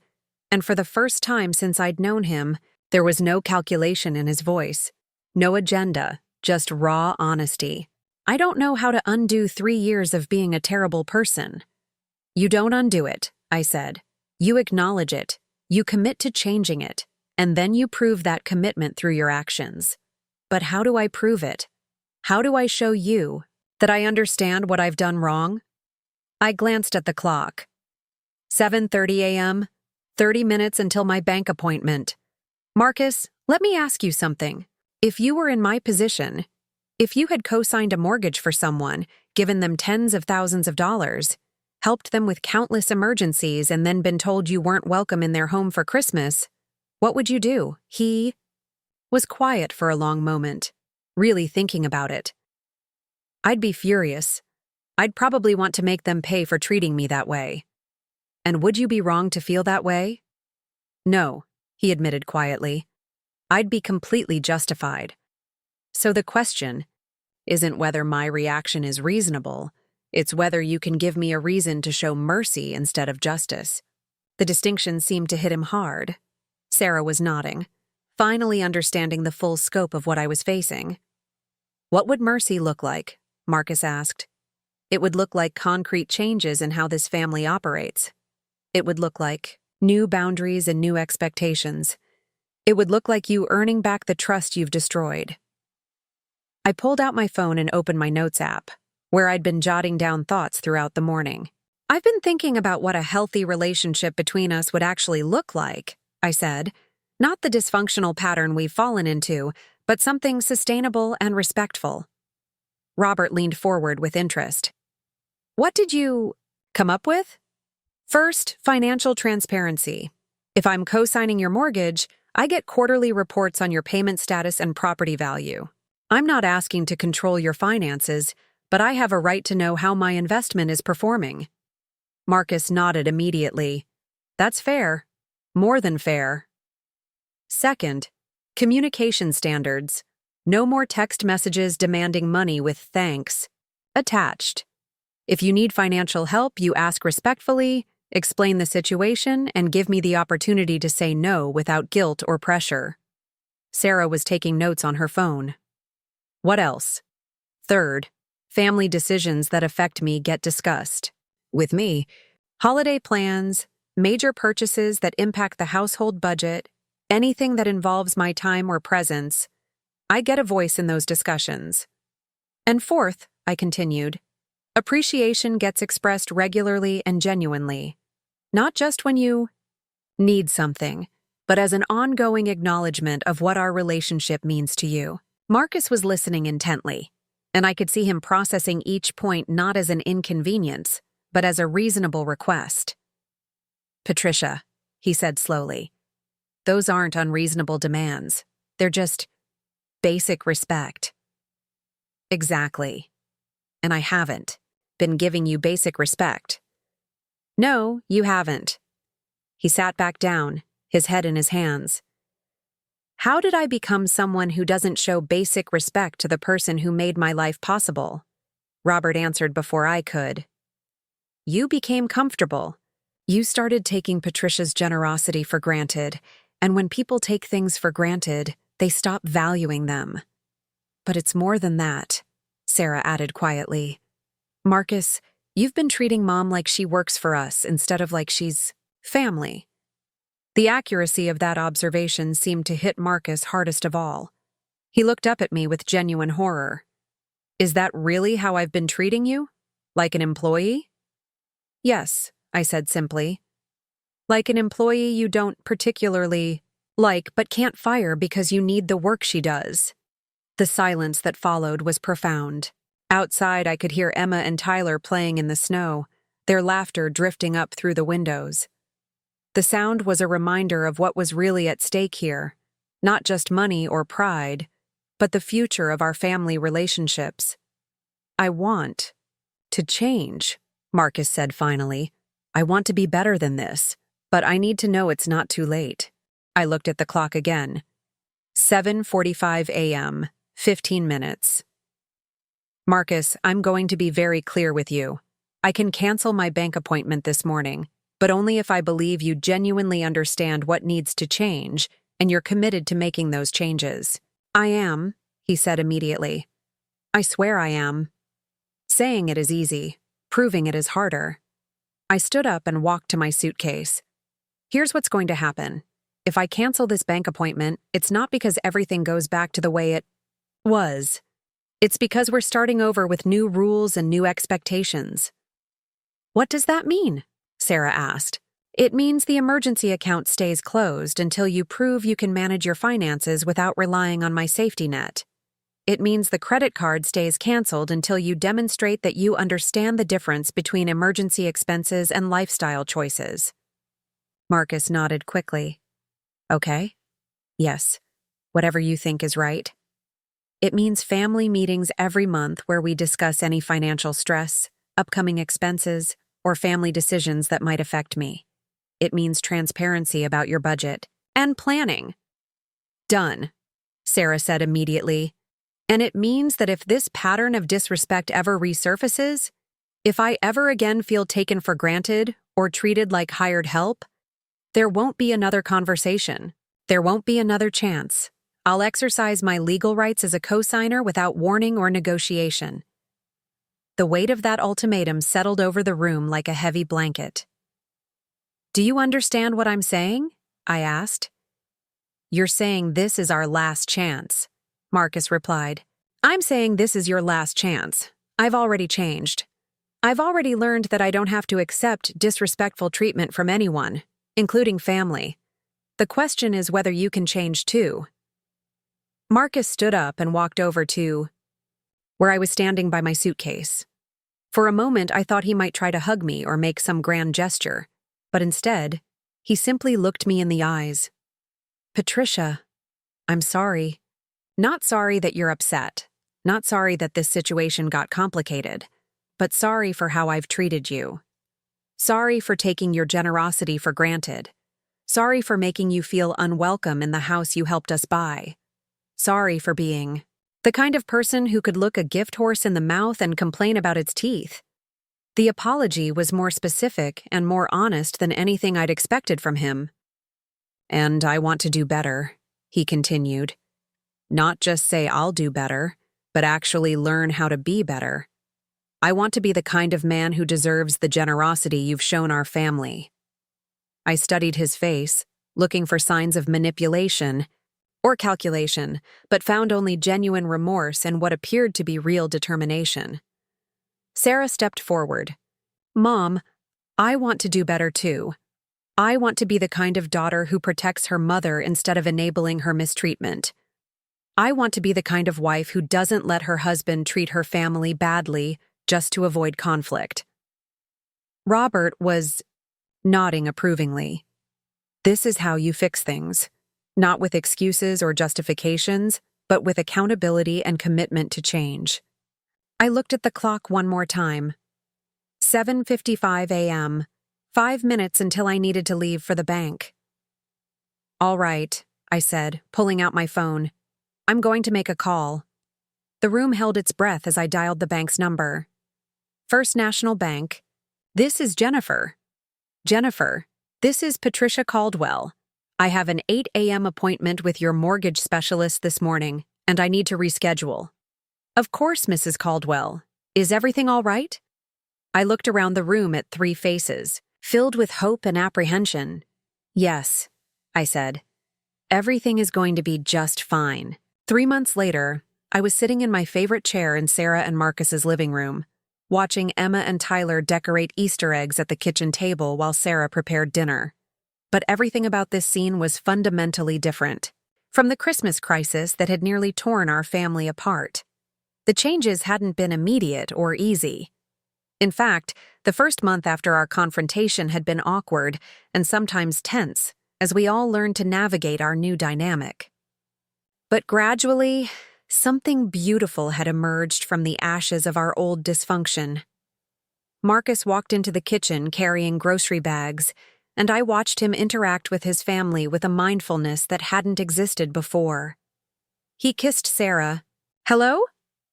and for the first time since I'd known him, there was no calculation in his voice, no agenda, just raw honesty. I don't know how to undo 3 years of being a terrible person. You don't undo it, I said. You acknowledge it, you commit to changing it, and then you prove that commitment through your actions. But how do I prove it? How do I show you that I understand what I've done wrong? I glanced at the clock. 7:30 a.m., 30 minutes until my bank appointment. Marcus, let me ask you something. If you were in my position, if you had co-signed a mortgage for someone, given them tens of thousands of dollars, helped them with countless emergencies, and then been told you weren't welcome in their home for Christmas, what would you do? He was quiet for a long moment, really thinking about it. I'd be furious. I'd probably want to make them pay for treating me that way. And would you be wrong to feel that way? No, he admitted quietly. I'd be completely justified. So the question isn't whether my reaction is reasonable, it's whether you can give me a reason to show mercy instead of justice. The distinction seemed to hit him hard. Sarah was nodding, finally understanding the full scope of what I was facing. What would mercy look like? Marcus asked. It would look like concrete changes in how this family operates. It would look like new boundaries and new expectations. It would look like you earning back the trust you've destroyed. I pulled out my phone and opened my notes app, where I'd been jotting down thoughts throughout the morning. I've been thinking about what a healthy relationship between us would actually look like, I said. Not the dysfunctional pattern we've fallen into, but something sustainable and respectful. Robert leaned forward with interest. What did you come up with? First, financial transparency. If I'm co-signing your mortgage, I get quarterly reports on your payment status and property value. I'm not asking to control your finances, but I have a right to know how my investment is performing. Marcus nodded immediately. That's fair. More than fair. Second, communication standards. No more text messages demanding money with thanks. Attached. If you need financial help, you ask respectfully, explain the situation, and give me the opportunity to say no without guilt or pressure. Sarah was taking notes on her phone. What else? Third, family decisions that affect me get discussed. With me, holiday plans, major purchases that impact the household budget, anything that involves my time or presence, I get a voice in those discussions. And fourth, I continued, appreciation gets expressed regularly and genuinely. Not just when you need something, but as an ongoing acknowledgement of what our relationship means to you. Marcus was listening intently, and I could see him processing each point not as an inconvenience, but as a reasonable request. Patricia, he said slowly, those aren't unreasonable demands. They're just basic respect. Exactly. And I haven't been giving you basic respect. No, you haven't. He sat back down, his head in his hands. How did I become someone who doesn't show basic respect to the person who made my life possible? Robert answered before I could. You became comfortable. You started taking Patricia's generosity for granted, and when people take things for granted, they stop valuing them. But it's more than that, Sarah added quietly. Marcus, you've been treating Mom like she works for us instead of like she's family. The accuracy of that observation seemed to hit Marcus hardest of all. He looked up at me with genuine horror. Is that really how I've been treating you? Like an employee? Yes, I said simply. Like an employee you don't particularly like but can't fire because you need the work she does. The silence that followed was profound. Outside, I could hear Emma and Tyler playing in the snow, their laughter drifting up through the windows. The sound was a reminder of what was really at stake here, not just money or pride, but the future of our family relationships. I want to change, Marcus said finally. I want to be better than this, but I need to know it's not too late. I looked at the clock again. 7:45 a.m., 15 minutes. Marcus, I'm going to be very clear with you. I can cancel my bank appointment this morning, but only if I believe you genuinely understand what needs to change and you're committed to making those changes. I am, he said immediately. I swear I am. Saying it is easy, proving it is harder. I stood up and walked to my suitcase. Here's what's going to happen. If I cancel this bank appointment, it's not because everything goes back to the way it was. It's because we're starting over with new rules and new expectations. What does that mean? Sarah asked. It means the emergency account stays closed until you prove you can manage your finances without relying on my safety net. It means the credit card stays canceled until you demonstrate that you understand the difference between emergency expenses and lifestyle choices. Marcus nodded quickly. Okay. Yes. Whatever you think is right. It means family meetings every month where we discuss any financial stress, upcoming expenses, or family decisions that might affect me. It means transparency about your budget and planning. Done, Sarah said immediately. And it means that if this pattern of disrespect ever resurfaces, if I ever again feel taken for granted or treated like hired help, there won't be another conversation. There won't be another chance. I'll exercise my legal rights as a cosigner without warning or negotiation. The weight of that ultimatum settled over the room like a heavy blanket. Do you understand what I'm saying? I asked. You're saying this is our last chance, Marcus replied. I'm saying this is your last chance. I've already changed. I've already learned that I don't have to accept disrespectful treatment from anyone, including family. The question is whether you can change too. Marcus stood up and walked over to where I was standing by my suitcase. For a moment, I thought he might try to hug me or make some grand gesture, but instead, he simply looked me in the eyes. Patricia, I'm sorry. Not sorry that you're upset. Not sorry that this situation got complicated, but sorry for how I've treated you. Sorry for taking your generosity for granted. Sorry for making you feel unwelcome in the house you helped us buy. Sorry for being the kind of person who could look a gift horse in the mouth and complain about its teeth. The apology was more specific and more honest than anything I'd expected from him. And I want to do better, he continued. Not just say I'll do better, but actually learn how to be better. I want to be the kind of man who deserves the generosity you've shown our family. I studied his face, looking for signs of manipulation or calculation, but found only genuine remorse and what appeared to be real determination. Sarah stepped forward. Mom, I want to do better too. I want to be the kind of daughter who protects her mother instead of enabling her mistreatment. I want to be the kind of wife who doesn't let her husband treat her family badly just to avoid conflict. Robert was nodding approvingly. This is how you fix things. Not with excuses or justifications, but with accountability and commitment to change. I looked at the clock one more time. 7:55 a.m., 5 minutes until I needed to leave for the bank. All right, I said, pulling out my phone. I'm going to make a call. The room held its breath as I dialed the bank's number. First National Bank. This is Jennifer. Jennifer, this is Patricia Caldwell. I have an 8 a.m. appointment with your mortgage specialist this morning, and I need to reschedule. Of course, Mrs. Caldwell. Is everything all right? I looked around the room at 3 faces, filled with hope and apprehension. Yes, I said. Everything is going to be just fine. 3 months later, I was sitting in my favorite chair in Sarah and Marcus's living room, watching Emma and Tyler decorate Easter eggs at the kitchen table while Sarah prepared dinner. But everything about this scene was fundamentally different from the Christmas crisis that had nearly torn our family apart. The changes hadn't been immediate or easy. In fact, the first month after our confrontation had been awkward and sometimes tense, as we all learned to navigate our new dynamic. But gradually, something beautiful had emerged from the ashes of our old dysfunction. Marcus walked into the kitchen carrying grocery bags, and I watched him interact with his family with a mindfulness that hadn't existed before. He kissed Sarah. Hello?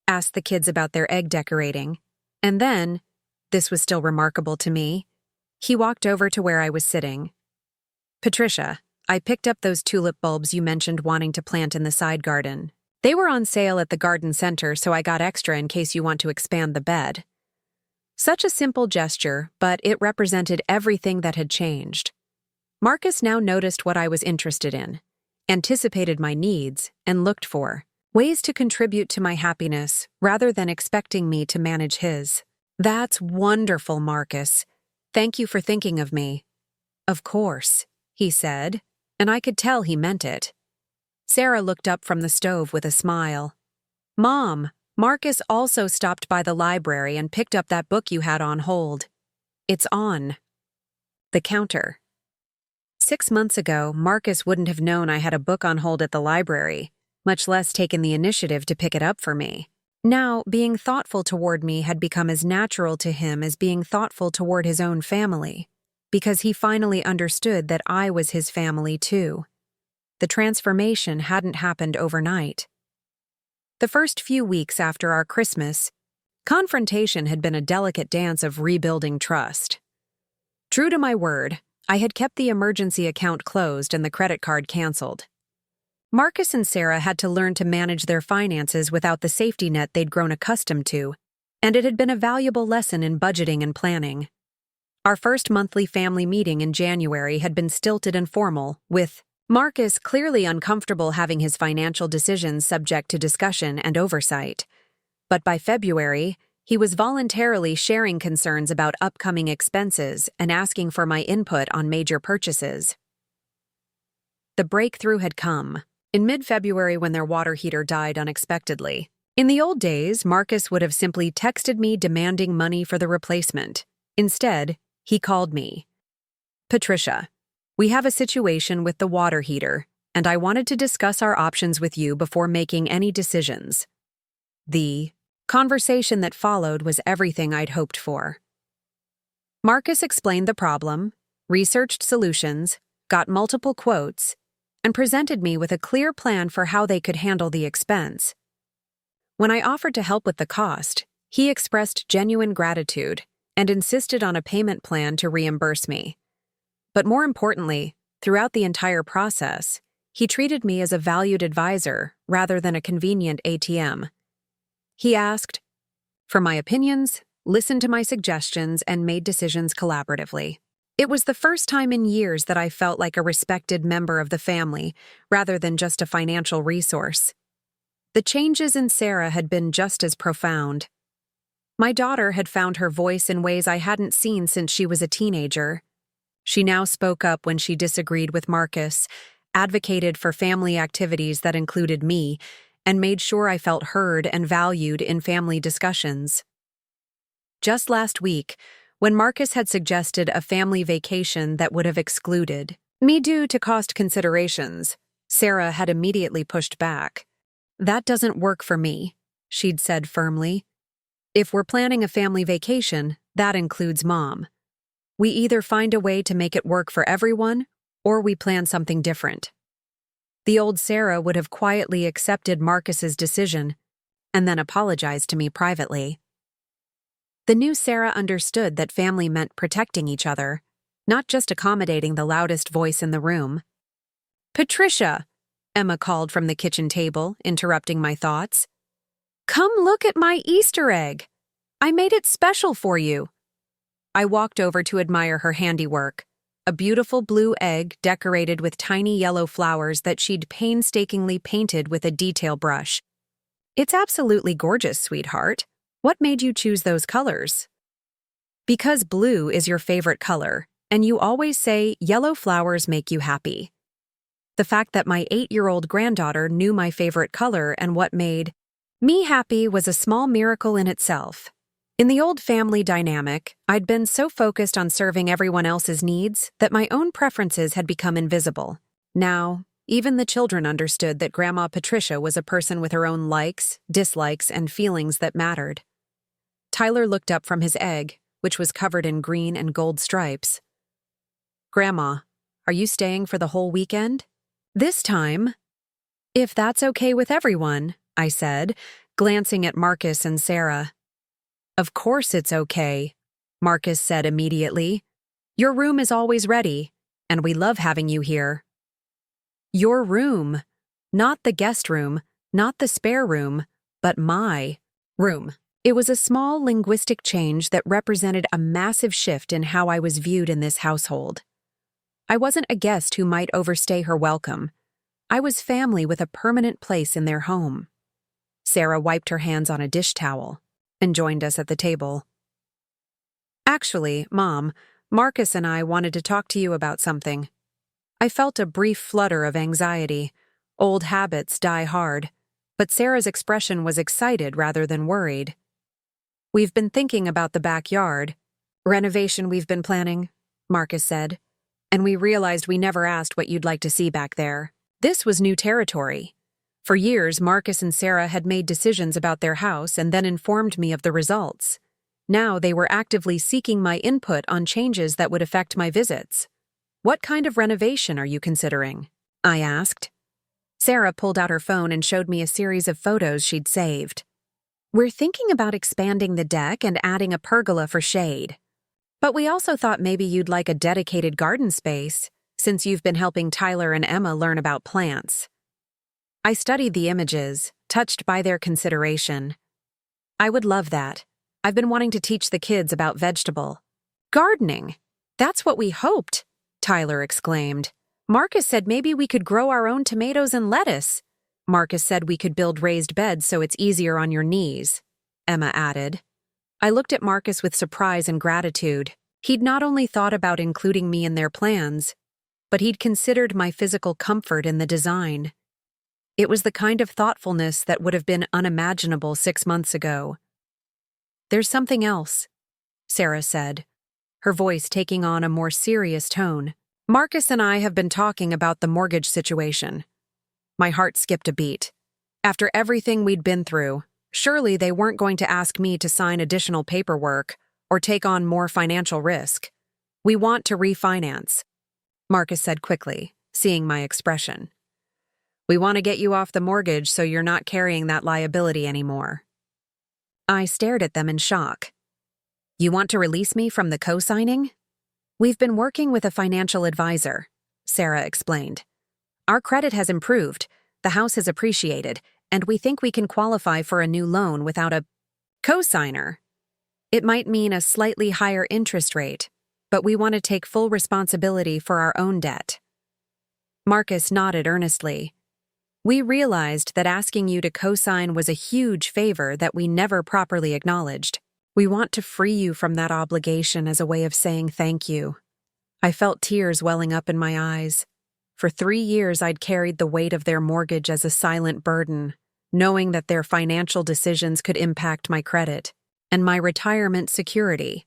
Asked the kids about their egg decorating. And then, this was still remarkable to me, he walked over to where I was sitting. Patricia, I picked up those tulip bulbs you mentioned wanting to plant in the side garden. They were on sale at the garden center, so I got extra in case you want to expand the bed. Such a simple gesture, but it represented everything that had changed. Marcus now noticed what I was interested in, anticipated my needs, and looked for ways to contribute to my happiness rather than expecting me to manage his. That's wonderful, Marcus. Thank you for thinking of me. Of course, he said, and I could tell he meant it. Sarah looked up from the stove with a smile. Mom, Marcus also stopped by the library and picked up that book you had on hold. It's on the counter. 6 months ago, Marcus wouldn't have known I had a book on hold at the library, much less taken the initiative to pick it up for me. Now, being thoughtful toward me had become as natural to him as being thoughtful toward his own family, because he finally understood that I was his family too. The transformation hadn't happened overnight. The first few weeks after our Christmas, confrontation had been a delicate dance of rebuilding trust. True to my word, I had kept the emergency account closed and the credit card canceled. Marcus and Sarah had to learn to manage their finances without the safety net they'd grown accustomed to, and it had been a valuable lesson in budgeting and planning. Our first monthly family meeting in January had been stilted and formal, with Marcus clearly uncomfortable having his financial decisions subject to discussion and oversight. But by February, he was voluntarily sharing concerns about upcoming expenses and asking for my input on major purchases. The breakthrough had come. In mid-February when their water heater died unexpectedly. In the old days, Marcus would have simply texted me demanding money for the replacement. Instead, he called me. "Patricia, we have a situation with the water heater, and I wanted to discuss our options with you before making any decisions." The conversation that followed was everything I'd hoped for. Marcus explained the problem, researched solutions, got multiple quotes, and presented me with a clear plan for how they could handle the expense. When I offered to help with the cost, he expressed genuine gratitude and insisted on a payment plan to reimburse me. But more importantly, throughout the entire process, he treated me as a valued advisor rather than a convenient ATM. He asked for my opinions, listened to my suggestions, and made decisions collaboratively. It was the first time in years that I felt like a respected member of the family, rather than just a financial resource. The changes in Sarah had been just as profound. My daughter had found her voice in ways I hadn't seen since she was a teenager. She now spoke up when she disagreed with Marcus, advocated for family activities that included me, and made sure I felt heard and valued in family discussions. Just last week, when Marcus had suggested a family vacation that would have excluded me due to cost considerations, Sarah had immediately pushed back. "That doesn't work for me," she'd said firmly. "If we're planning a family vacation, that includes Mom. We either find a way to make it work for everyone, or we plan something different." The old Sarah would have quietly accepted Marcus's decision and then apologized to me privately. The new Sarah understood that family meant protecting each other, not just accommodating the loudest voice in the room. "Patricia," Emma called from the kitchen table, interrupting my thoughts. "Come look at my Easter egg. I made it special for you." I walked over to admire her handiwork, a beautiful blue egg decorated with tiny yellow flowers that she'd painstakingly painted with a detail brush. "It's absolutely gorgeous, sweetheart. What made you choose those colors?" "Because blue is your favorite color, and you always say yellow flowers make you happy." The fact that my 8-year-old granddaughter knew my favorite color and what made me happy was a small miracle in itself. In the old family dynamic, I'd been so focused on serving everyone else's needs that my own preferences had become invisible. Now, even the children understood that Grandma Patricia was a person with her own likes, dislikes, and feelings that mattered. Tyler looked up from his egg, which was covered in green and gold stripes. "Grandma, are you staying for the whole weekend?" "This time." "If that's okay with everyone," I said, glancing at Marcus and Sarah. "Of course it's okay," Marcus said immediately. "Your room is always ready, and we love having you here." Your room. Not the guest room, not the spare room, but my room. It was a small linguistic change that represented a massive shift in how I was viewed in this household. I wasn't a guest who might overstay her welcome. I was family with a permanent place in their home. Sarah wiped her hands on a dish towel and joined us at the table. "Actually, Mom, Marcus and I wanted to talk to you about something." I felt a brief flutter of anxiety. Old habits die hard, but Sarah's expression was excited rather than worried. "We've been thinking about the backyard renovation we've been planning," Marcus said, "and we realized we never asked what you'd like to see back there." This was new territory. For years, Marcus and Sarah had made decisions about their house and then informed me of the results. Now they were actively seeking my input on changes that would affect my visits. "What kind of renovation are you considering?" I asked. Sarah pulled out her phone and showed me a series of photos she'd saved. "We're thinking about expanding the deck and adding a pergola for shade. But we also thought maybe you'd like a dedicated garden space, since you've been helping Tyler and Emma learn about plants." I studied the images, touched by their consideration. "I would love that. I've been wanting to teach the kids about vegetable gardening. That's what we hoped," Tyler exclaimed. Marcus said maybe we could grow our own tomatoes and lettuce. Marcus said we could build raised beds so it's easier on your knees, Emma added. I looked at Marcus with surprise and gratitude. He'd not only thought about including me in their plans, but he'd considered my physical comfort in the design. It was the kind of thoughtfulness that would have been unimaginable 6 months ago. There's something else, Sarah said, her voice taking on a more serious tone. Marcus and I have been talking about the mortgage situation. My heart skipped a beat. After everything we'd been through, surely they weren't going to ask me to sign additional paperwork or take on more financial risk. We want to refinance, Marcus said quickly, seeing my expression. We want to get you off the mortgage so you're not carrying that liability anymore. I stared at them in shock. You want to release me from the co-signing? We've been working with a financial advisor, Sarah explained. Our credit has improved, the house has appreciated, and we think we can qualify for a new loan without a co-signer. It might mean a slightly higher interest rate, but we want to take full responsibility for our own debt. Marcus nodded earnestly. We realized that asking you to co-sign was a huge favor that we never properly acknowledged. We want to free you from that obligation as a way of saying thank you. I felt tears welling up in my eyes. For 3 years, I'd carried the weight of their mortgage as a silent burden, knowing that their financial decisions could impact my credit and my retirement security.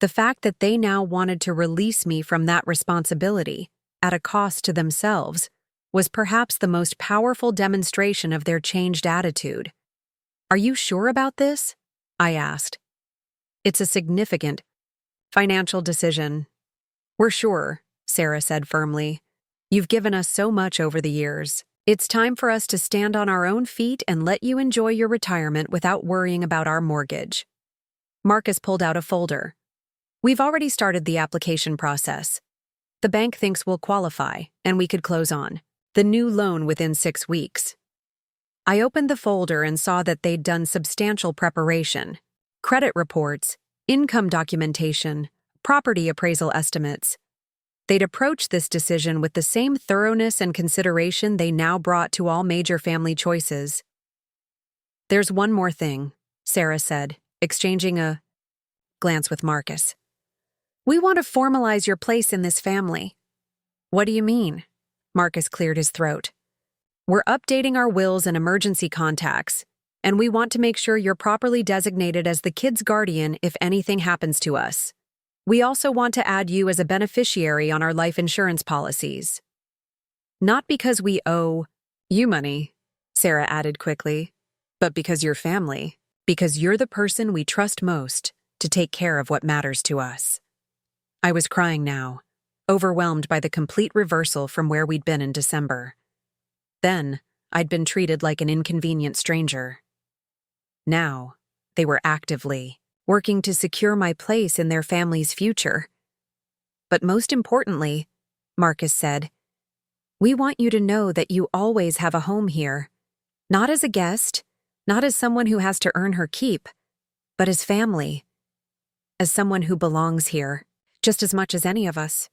The fact that they now wanted to release me from that responsibility, at a cost to themselves, was perhaps the most powerful demonstration of their changed attitude. Are you sure about this? I asked. It's a significant financial decision. We're sure, Sarah said firmly. You've given us so much over the years. It's time for us to stand on our own feet and let you enjoy your retirement without worrying about our mortgage. Marcus pulled out a folder. We've already started the application process. The bank thinks we'll qualify, and we could close on the new loan within 6 weeks. I opened the folder and saw that they'd done substantial preparation. Credit reports, income documentation, property appraisal estimates. They'd approached this decision with the same thoroughness and consideration they now brought to all major family choices. There's one more thing, Sarah said, exchanging a glance with Marcus. We want to formalize your place in this family. What do you mean? Marcus cleared his throat. We're updating our wills and emergency contacts, and we want to make sure you're properly designated as the kid's guardian if anything happens to us. We also want to add you as a beneficiary on our life insurance policies. Not because we owe you money, Sarah added quickly, but because you're family, because you're the person we trust most to take care of what matters to us. I was crying now, overwhelmed by the complete reversal from where we'd been in December. Then, I'd been treated like an inconvenient stranger. Now, they were actively working to secure my place in their family's future. But most importantly, Marcus said, we want you to know that you always have a home here, not as a guest, not as someone who has to earn her keep, but as family, as someone who belongs here, just as much as any of us.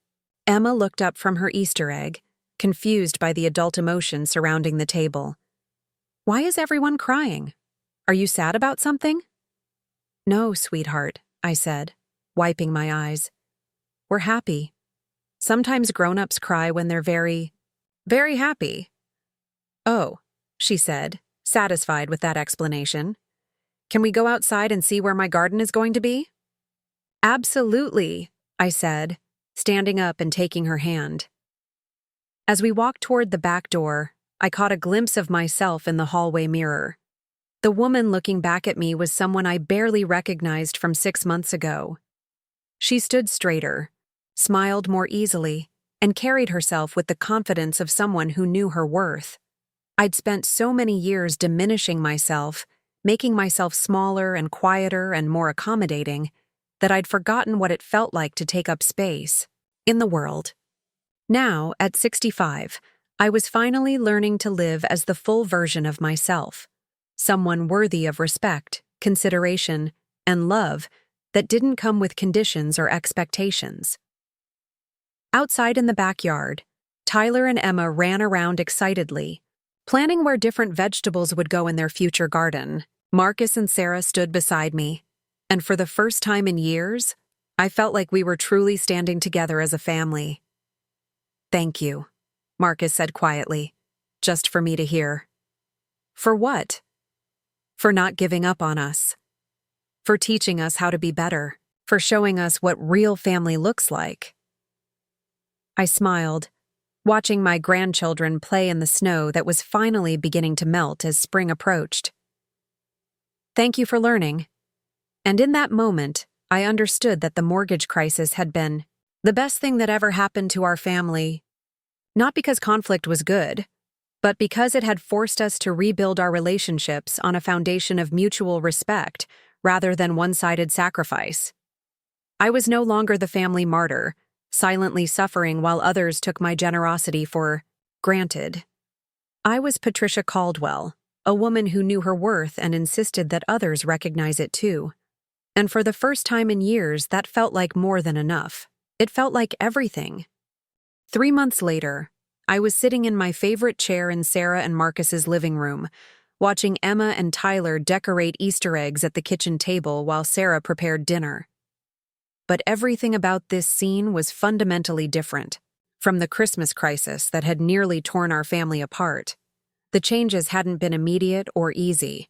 Emma looked up from her Easter egg, confused by the adult emotion surrounding the table. Why is everyone crying? Are you sad about something? No, sweetheart, I said, wiping my eyes. We're happy. Sometimes grown-ups cry when they're very, very happy. Oh, she said, satisfied with that explanation. Can we go outside and see where my garden is going to be? Absolutely, I said, standing up and taking her hand. As we walked toward the back door, I caught a glimpse of myself in the hallway mirror. The woman looking back at me was someone I barely recognized from 6 months ago. She stood straighter, smiled more easily, and carried herself with the confidence of someone who knew her worth. I'd spent so many years diminishing myself, making myself smaller and quieter and more accommodating, that I'd forgotten what it felt like to take up space in the world. Now, at 65, I was finally learning to live as the full version of myself, someone worthy of respect, consideration, and love that didn't come with conditions or expectations. Outside in the backyard, Tyler and Emma ran around excitedly, planning where different vegetables would go in their future garden. Marcus and Sarah stood beside me, and for the first time in years, I felt like we were truly standing together as a family. "Thank you," Marcus said quietly, just for me to hear. "For what?" "For not giving up on us. For teaching us how to be better. For showing us what real family looks like." I smiled, watching my grandchildren play in the snow that was finally beginning to melt as spring approached. "Thank you for learning." And in that moment, I understood that the mortgage crisis had been the best thing that ever happened to our family, not because conflict was good, but because it had forced us to rebuild our relationships on a foundation of mutual respect rather than one-sided sacrifice. I was no longer the family martyr, silently suffering while others took my generosity for granted. I was Patricia Caldwell, a woman who knew her worth and insisted that others recognize it too. And for the first time in years, that felt like more than enough. It felt like everything. 3 months later, I was sitting in my favorite chair in Sarah and Marcus's living room, watching Emma and Tyler decorate Easter eggs at the kitchen table while Sarah prepared dinner. But everything about this scene was fundamentally different from the Christmas crisis that had nearly torn our family apart. The changes hadn't been immediate or easy.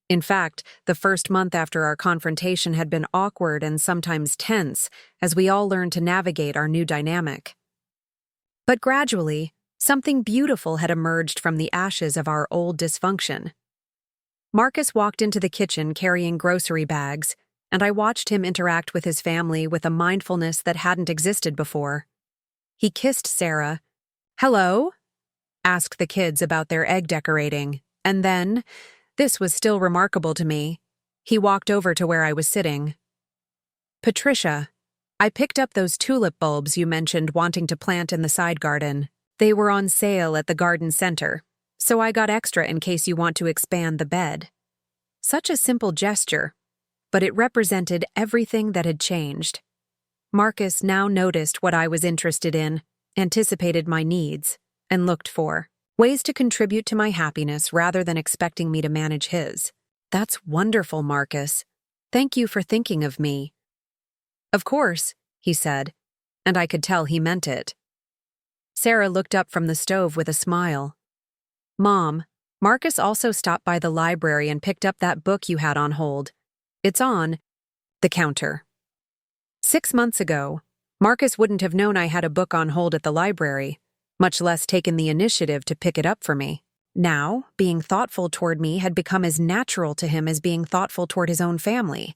In fact, the first month after our confrontation had been awkward and sometimes tense as we all learned to navigate our new dynamic. But gradually, something beautiful had emerged from the ashes of our old dysfunction. Marcus walked into the kitchen carrying grocery bags, and I watched him interact with his family with a mindfulness that hadn't existed before. He kissed Sarah. "Hello?" asked the kids about their egg decorating, and then, this was still remarkable to me, he walked over to where I was sitting. "Patricia, I picked up those tulip bulbs you mentioned wanting to plant in the side garden. They were on sale at the garden center, so I got extra in case you want to expand the bed." Such a simple gesture, but it represented everything that had changed. Marcus now noticed what I was interested in, anticipated my needs, and looked for ways to contribute to my happiness rather than expecting me to manage his. "That's wonderful, Marcus. Thank you for thinking of me." "Of course," he said, and I could tell he meant it. Sarah looked up from the stove with a smile. "Mom, Marcus also stopped by the library and picked up that book you had on hold. It's on the counter." 6 months ago, Marcus wouldn't have known I had a book on hold at the library, much less taken the initiative to pick it up for me. Now, being thoughtful toward me had become as natural to him as being thoughtful toward his own family,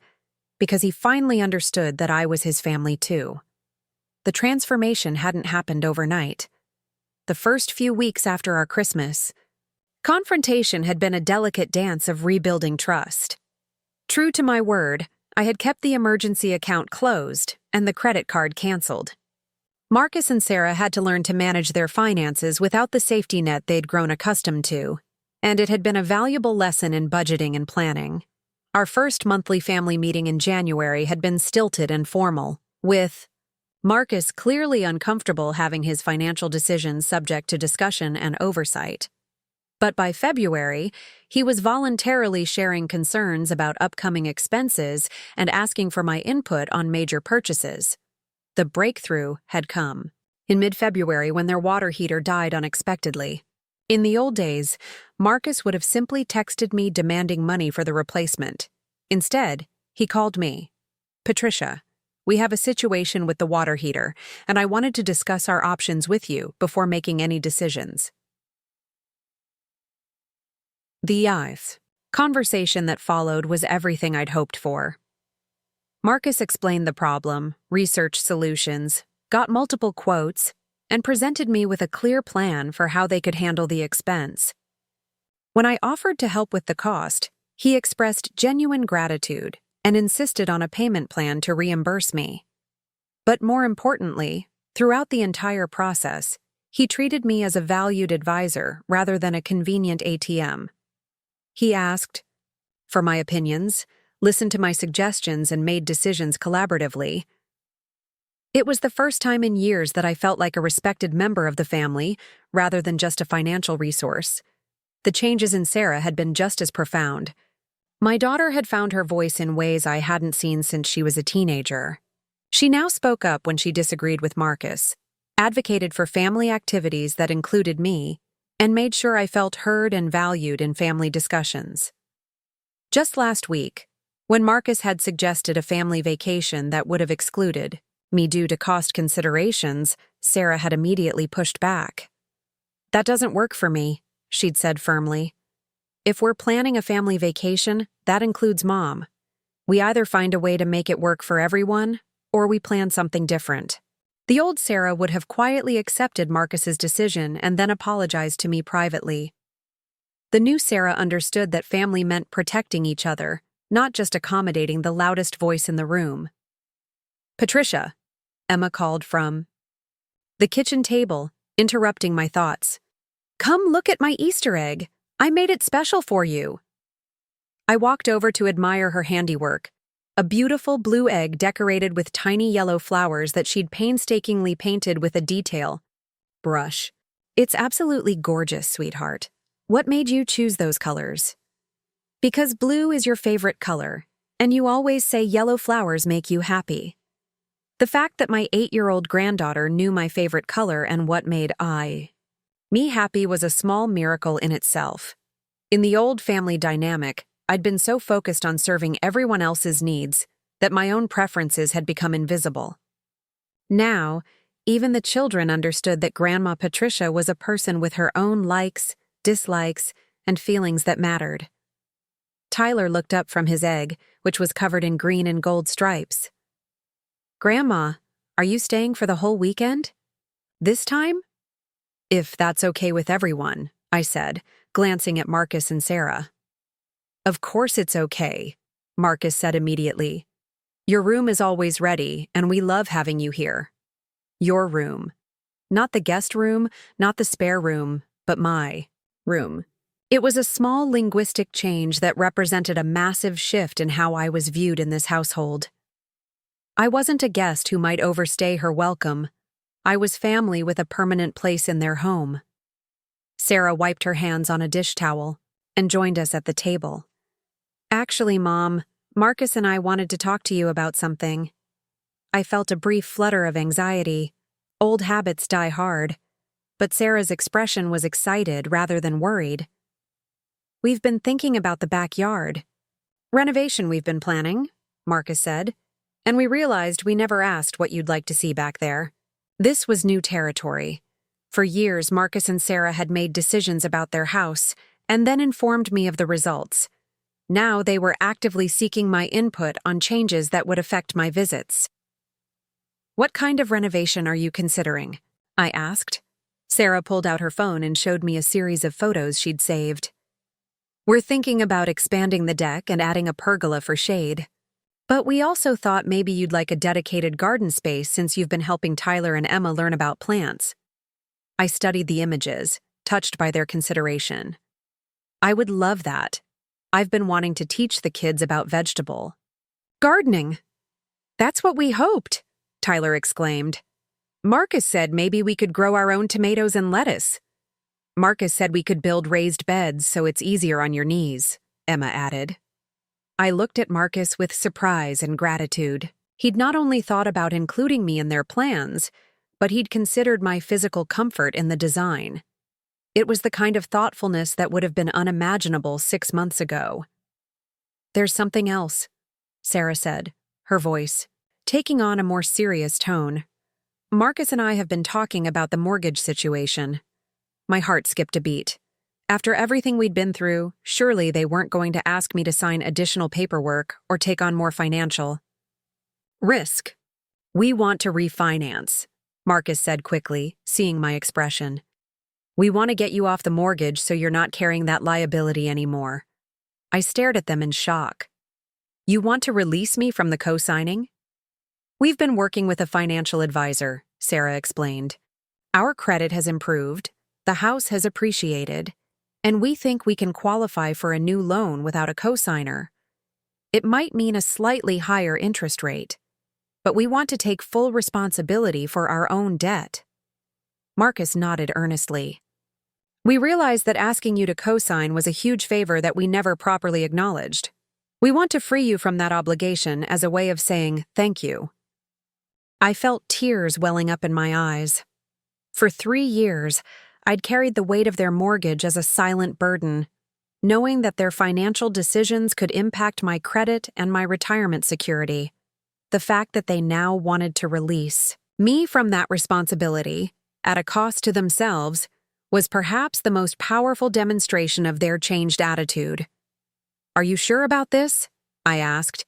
because he finally understood that I was his family too. The transformation hadn't happened overnight. The first few weeks after our Christmas confrontation had been a delicate dance of rebuilding trust. True to my word, I had kept the emergency account closed and the credit card canceled. Marcus and Sarah had to learn to manage their finances without the safety net they'd grown accustomed to, and it had been a valuable lesson in budgeting and planning. Our first monthly family meeting in January had been stilted and formal, with Marcus clearly uncomfortable having his financial decisions subject to discussion and oversight. But by February, he was voluntarily sharing concerns about upcoming expenses and asking for my input on major purchases. The breakthrough had come in mid-February when their water heater died unexpectedly. In the old days, Marcus would have simply texted me demanding money for the replacement. Instead, he called me. "Patricia, we have a situation with the water heater, and I wanted to discuss our options with you before making any decisions." The conversation that followed was everything I'd hoped for. Marcus explained the problem, researched solutions, got multiple quotes, and presented me with a clear plan for how they could handle the expense. When I offered to help with the cost, he expressed genuine gratitude and insisted on a payment plan to reimburse me. But more importantly, throughout the entire process, he treated me as a valued advisor rather than a convenient ATM. He asked for my opinions, listened to my suggestions, and made decisions collaboratively. It was the first time in years that I felt like a respected member of the family, rather than just a financial resource. The changes in Sarah had been just as profound. My daughter had found her voice in ways I hadn't seen since she was a teenager. She now spoke up when she disagreed with Marcus, advocated for family activities that included me, and made sure I felt heard and valued in family discussions. Just last week, when Marcus had suggested a family vacation that would have excluded me due to cost considerations, Sarah had immediately pushed back. "That doesn't work for me," she'd said firmly. "If we're planning a family vacation, that includes Mom. We either find a way to make it work for everyone, or we plan something different." The old Sarah would have quietly accepted Marcus's decision and then apologized to me privately. The new Sarah understood that family meant protecting each other, not just accommodating the loudest voice in the room. "Patricia," Emma called from the kitchen table, interrupting my thoughts. "Come look at my Easter egg. I made it special for you." I walked over to admire her handiwork, a beautiful blue egg decorated with tiny yellow flowers that she'd painstakingly painted with a detail brush. "It's absolutely gorgeous, sweetheart. What made you choose those colors?" "Because blue is your favorite color, and you always say yellow flowers make you happy." The fact that my 8-year-old granddaughter knew my favorite color and what made me happy was a small miracle in itself. In the old family dynamic, I'd been so focused on serving everyone else's needs that my own preferences had become invisible. Now, even the children understood that Grandma Patricia was a person with her own likes, dislikes, and feelings that mattered. Tyler looked up from his egg, which was covered in green and gold stripes. "Grandma, are you staying for the whole weekend? This time?" "If that's okay with everyone," I said, glancing at Marcus and Sarah. "Of course it's okay," Marcus said immediately. "Your room is always ready, and we love having you here." Your room. Not the guest room, not the spare room, but my room. It was a small linguistic change that represented a massive shift in how I was viewed in this household. I wasn't a guest who might overstay her welcome. I was family with a permanent place in their home. Sarah wiped her hands on a dish towel and joined us at the table. "Actually, Mom, Marcus and I wanted to talk to you about something." I felt a brief flutter of anxiety. Old habits die hard. But Sarah's expression was excited rather than worried. "We've been thinking about the backyard. Renovation we've been planning," Marcus said. "And we realized we never asked what you'd like to see back there." This was new territory. For years, Marcus and Sarah had made decisions about their house and then informed me of the results. Now they were actively seeking my input on changes that would affect my visits. "What kind of renovation are you considering?" I asked. Sarah pulled out her phone and showed me a series of photos she'd saved. "We're thinking about expanding the deck and adding a pergola for shade. But we also thought maybe you'd like a dedicated garden space since you've been helping Tyler and Emma learn about plants." I studied the images, touched by their consideration. "I would love that. I've been wanting to teach the kids about vegetable gardening." "That's what we hoped," Tyler exclaimed. "Marcus said maybe we could grow our own tomatoes and lettuce." "Marcus said we could build raised beds so it's easier on your knees," Emma added. I looked at Marcus with surprise and gratitude. He'd not only thought about including me in their plans, but he'd considered my physical comfort in the design. It was the kind of thoughtfulness that would have been unimaginable 6 months ago. "There's something else," Sarah said, her voice taking on a more serious tone. "Marcus and I have been talking about the mortgage situation." My heart skipped a beat. After everything we'd been through, surely they weren't going to ask me to sign additional paperwork or take on more financial risk. "We want to refinance," Marcus said quickly, seeing my expression. "We want to get you off the mortgage so you're not carrying that liability anymore." I stared at them in shock. "You want to release me from the co-signing?" "We've been working with a financial advisor," Sarah explained. "Our credit has improved, the house has appreciated, and we think we can qualify for a new loan without a co-signer. It might mean a slightly higher interest rate. but we want to take full responsibility for our own debt. Marcus nodded earnestly. We realize that asking you to co-sign was a huge favor that we never properly acknowledged. We want to free you from that obligation as a way of saying thank you. I felt tears welling up in my eyes. For 3 years, I'd carried the weight of their mortgage as a silent burden, knowing that their financial decisions could impact my credit and my retirement security. The fact that they now wanted to release me from that responsibility, at a cost to themselves, was perhaps the most powerful demonstration of their changed attitude. Are you sure about this? I asked.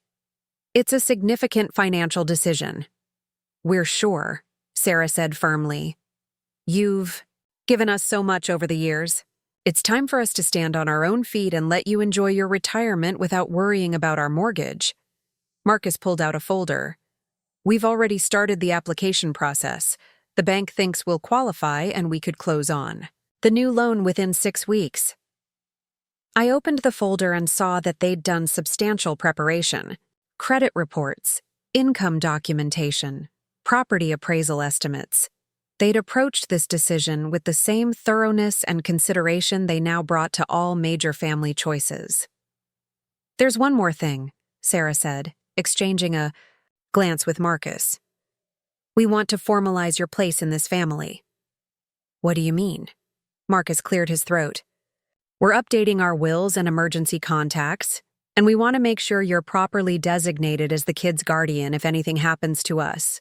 It's a significant financial decision. We're sure, Sarah said firmly. You've given us so much over the years. It's time for us to stand on our own feet and let you enjoy your retirement without worrying about our mortgage. Marcus pulled out a folder. We've already started the application process. The bank thinks we'll qualify and we could close on the new loan within 6 weeks. I opened the folder and saw that they'd done substantial preparation. Credit reports, income documentation, property appraisal estimates. They'd approached this decision with the same thoroughness and consideration they now brought to all major family choices. There's one more thing, Sarah said, exchanging a glance with Marcus. We want to formalize your place in this family. What do you mean? Marcus cleared his throat. We're updating our wills and emergency contacts, and we want to make sure you're properly designated as the kid's guardian if anything happens to us.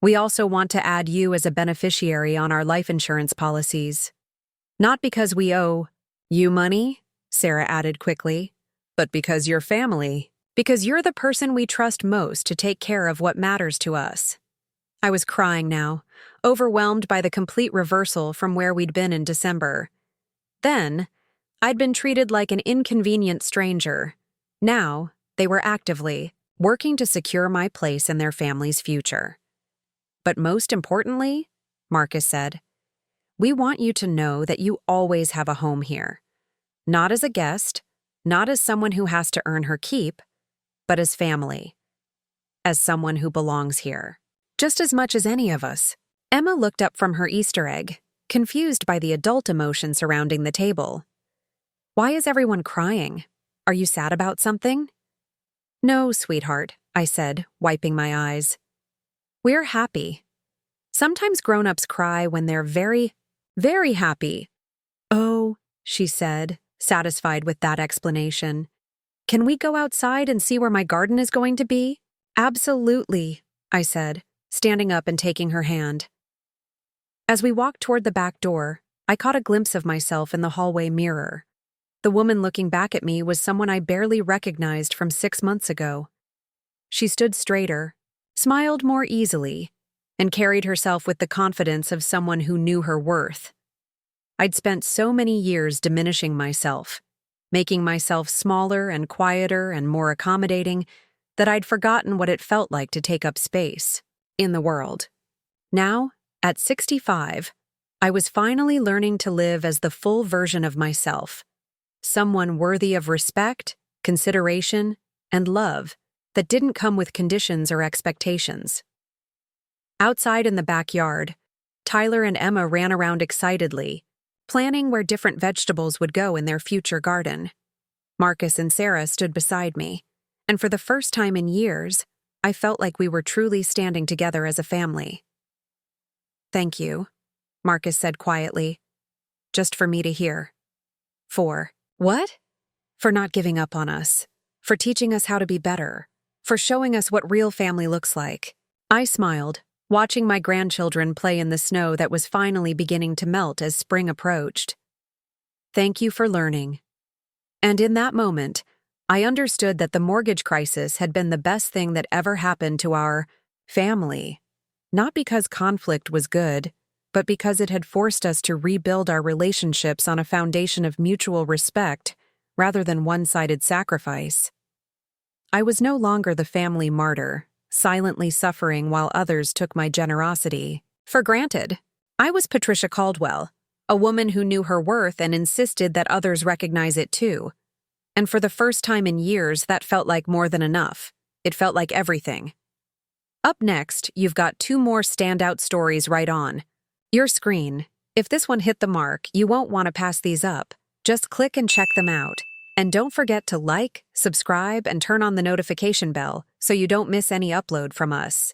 We also want to add you as a beneficiary on our life insurance policies. Not because we owe you money, Sarah added quickly, but because you're family, because you're the person we trust most to take care of what matters to us. I was crying now, overwhelmed by the complete reversal from where we'd been in December. Then, I'd been treated like an inconvenient stranger. Now, they were actively working to secure my place in their family's future. But most importantly, Marcus said, we want you to know that you always have a home here. Not as a guest, not as someone who has to earn her keep, but as family. As someone who belongs here. Just as much as any of us. Emma looked up from her Easter egg, confused by the adult emotion surrounding the table. Why is everyone crying? Are you sad about something? No, sweetheart, I said, wiping my eyes. We're happy. Sometimes grown-ups cry when they're very, very happy. Oh, she said, satisfied with that explanation. Can we go outside and see where my garden is going to be? Absolutely, I said, standing up and taking her hand. As we walked toward the back door, I caught a glimpse of myself in the hallway mirror. The woman looking back at me was someone I barely recognized from 6 months ago. She stood straighter, smiled more easily, and carried herself with the confidence of someone who knew her worth. I'd spent so many years diminishing myself, making myself smaller and quieter and more accommodating, that I'd forgotten what it felt like to take up space in the world. Now, at 65, I was finally learning to live as the full version of myself, someone worthy of respect, consideration, and love that didn't come with conditions or expectations. Outside in the backyard, Tyler and Emma ran around excitedly, planning where different vegetables would go in their future garden. Marcus and Sarah stood beside me, and for the first time in years, I felt like we were truly standing together as a family. Thank you, Marcus said quietly, just for me to hear. For what? For not giving up on us, for teaching us how to be better, for showing us what real family looks like. I smiled, watching my grandchildren play in the snow that was finally beginning to melt as spring approached. Thank you for learning. And in that moment, I understood that the mortgage crisis had been the best thing that ever happened to our family. Not because conflict was good, but because it had forced us to rebuild our relationships on a foundation of mutual respect rather than one-sided sacrifice. I was no longer the family martyr, silently suffering while others took my generosity for granted. I was Patricia Caldwell, a woman who knew her worth and insisted that others recognize it too. And for the first time in years, that felt like more than enough. It felt like everything. Up next, you've got 2 more standout stories right on your screen. If this one hit the mark, you won't want to pass these up. Just click and check them out. And don't forget to like, subscribe, and turn on the notification bell so you don't miss any upload from us.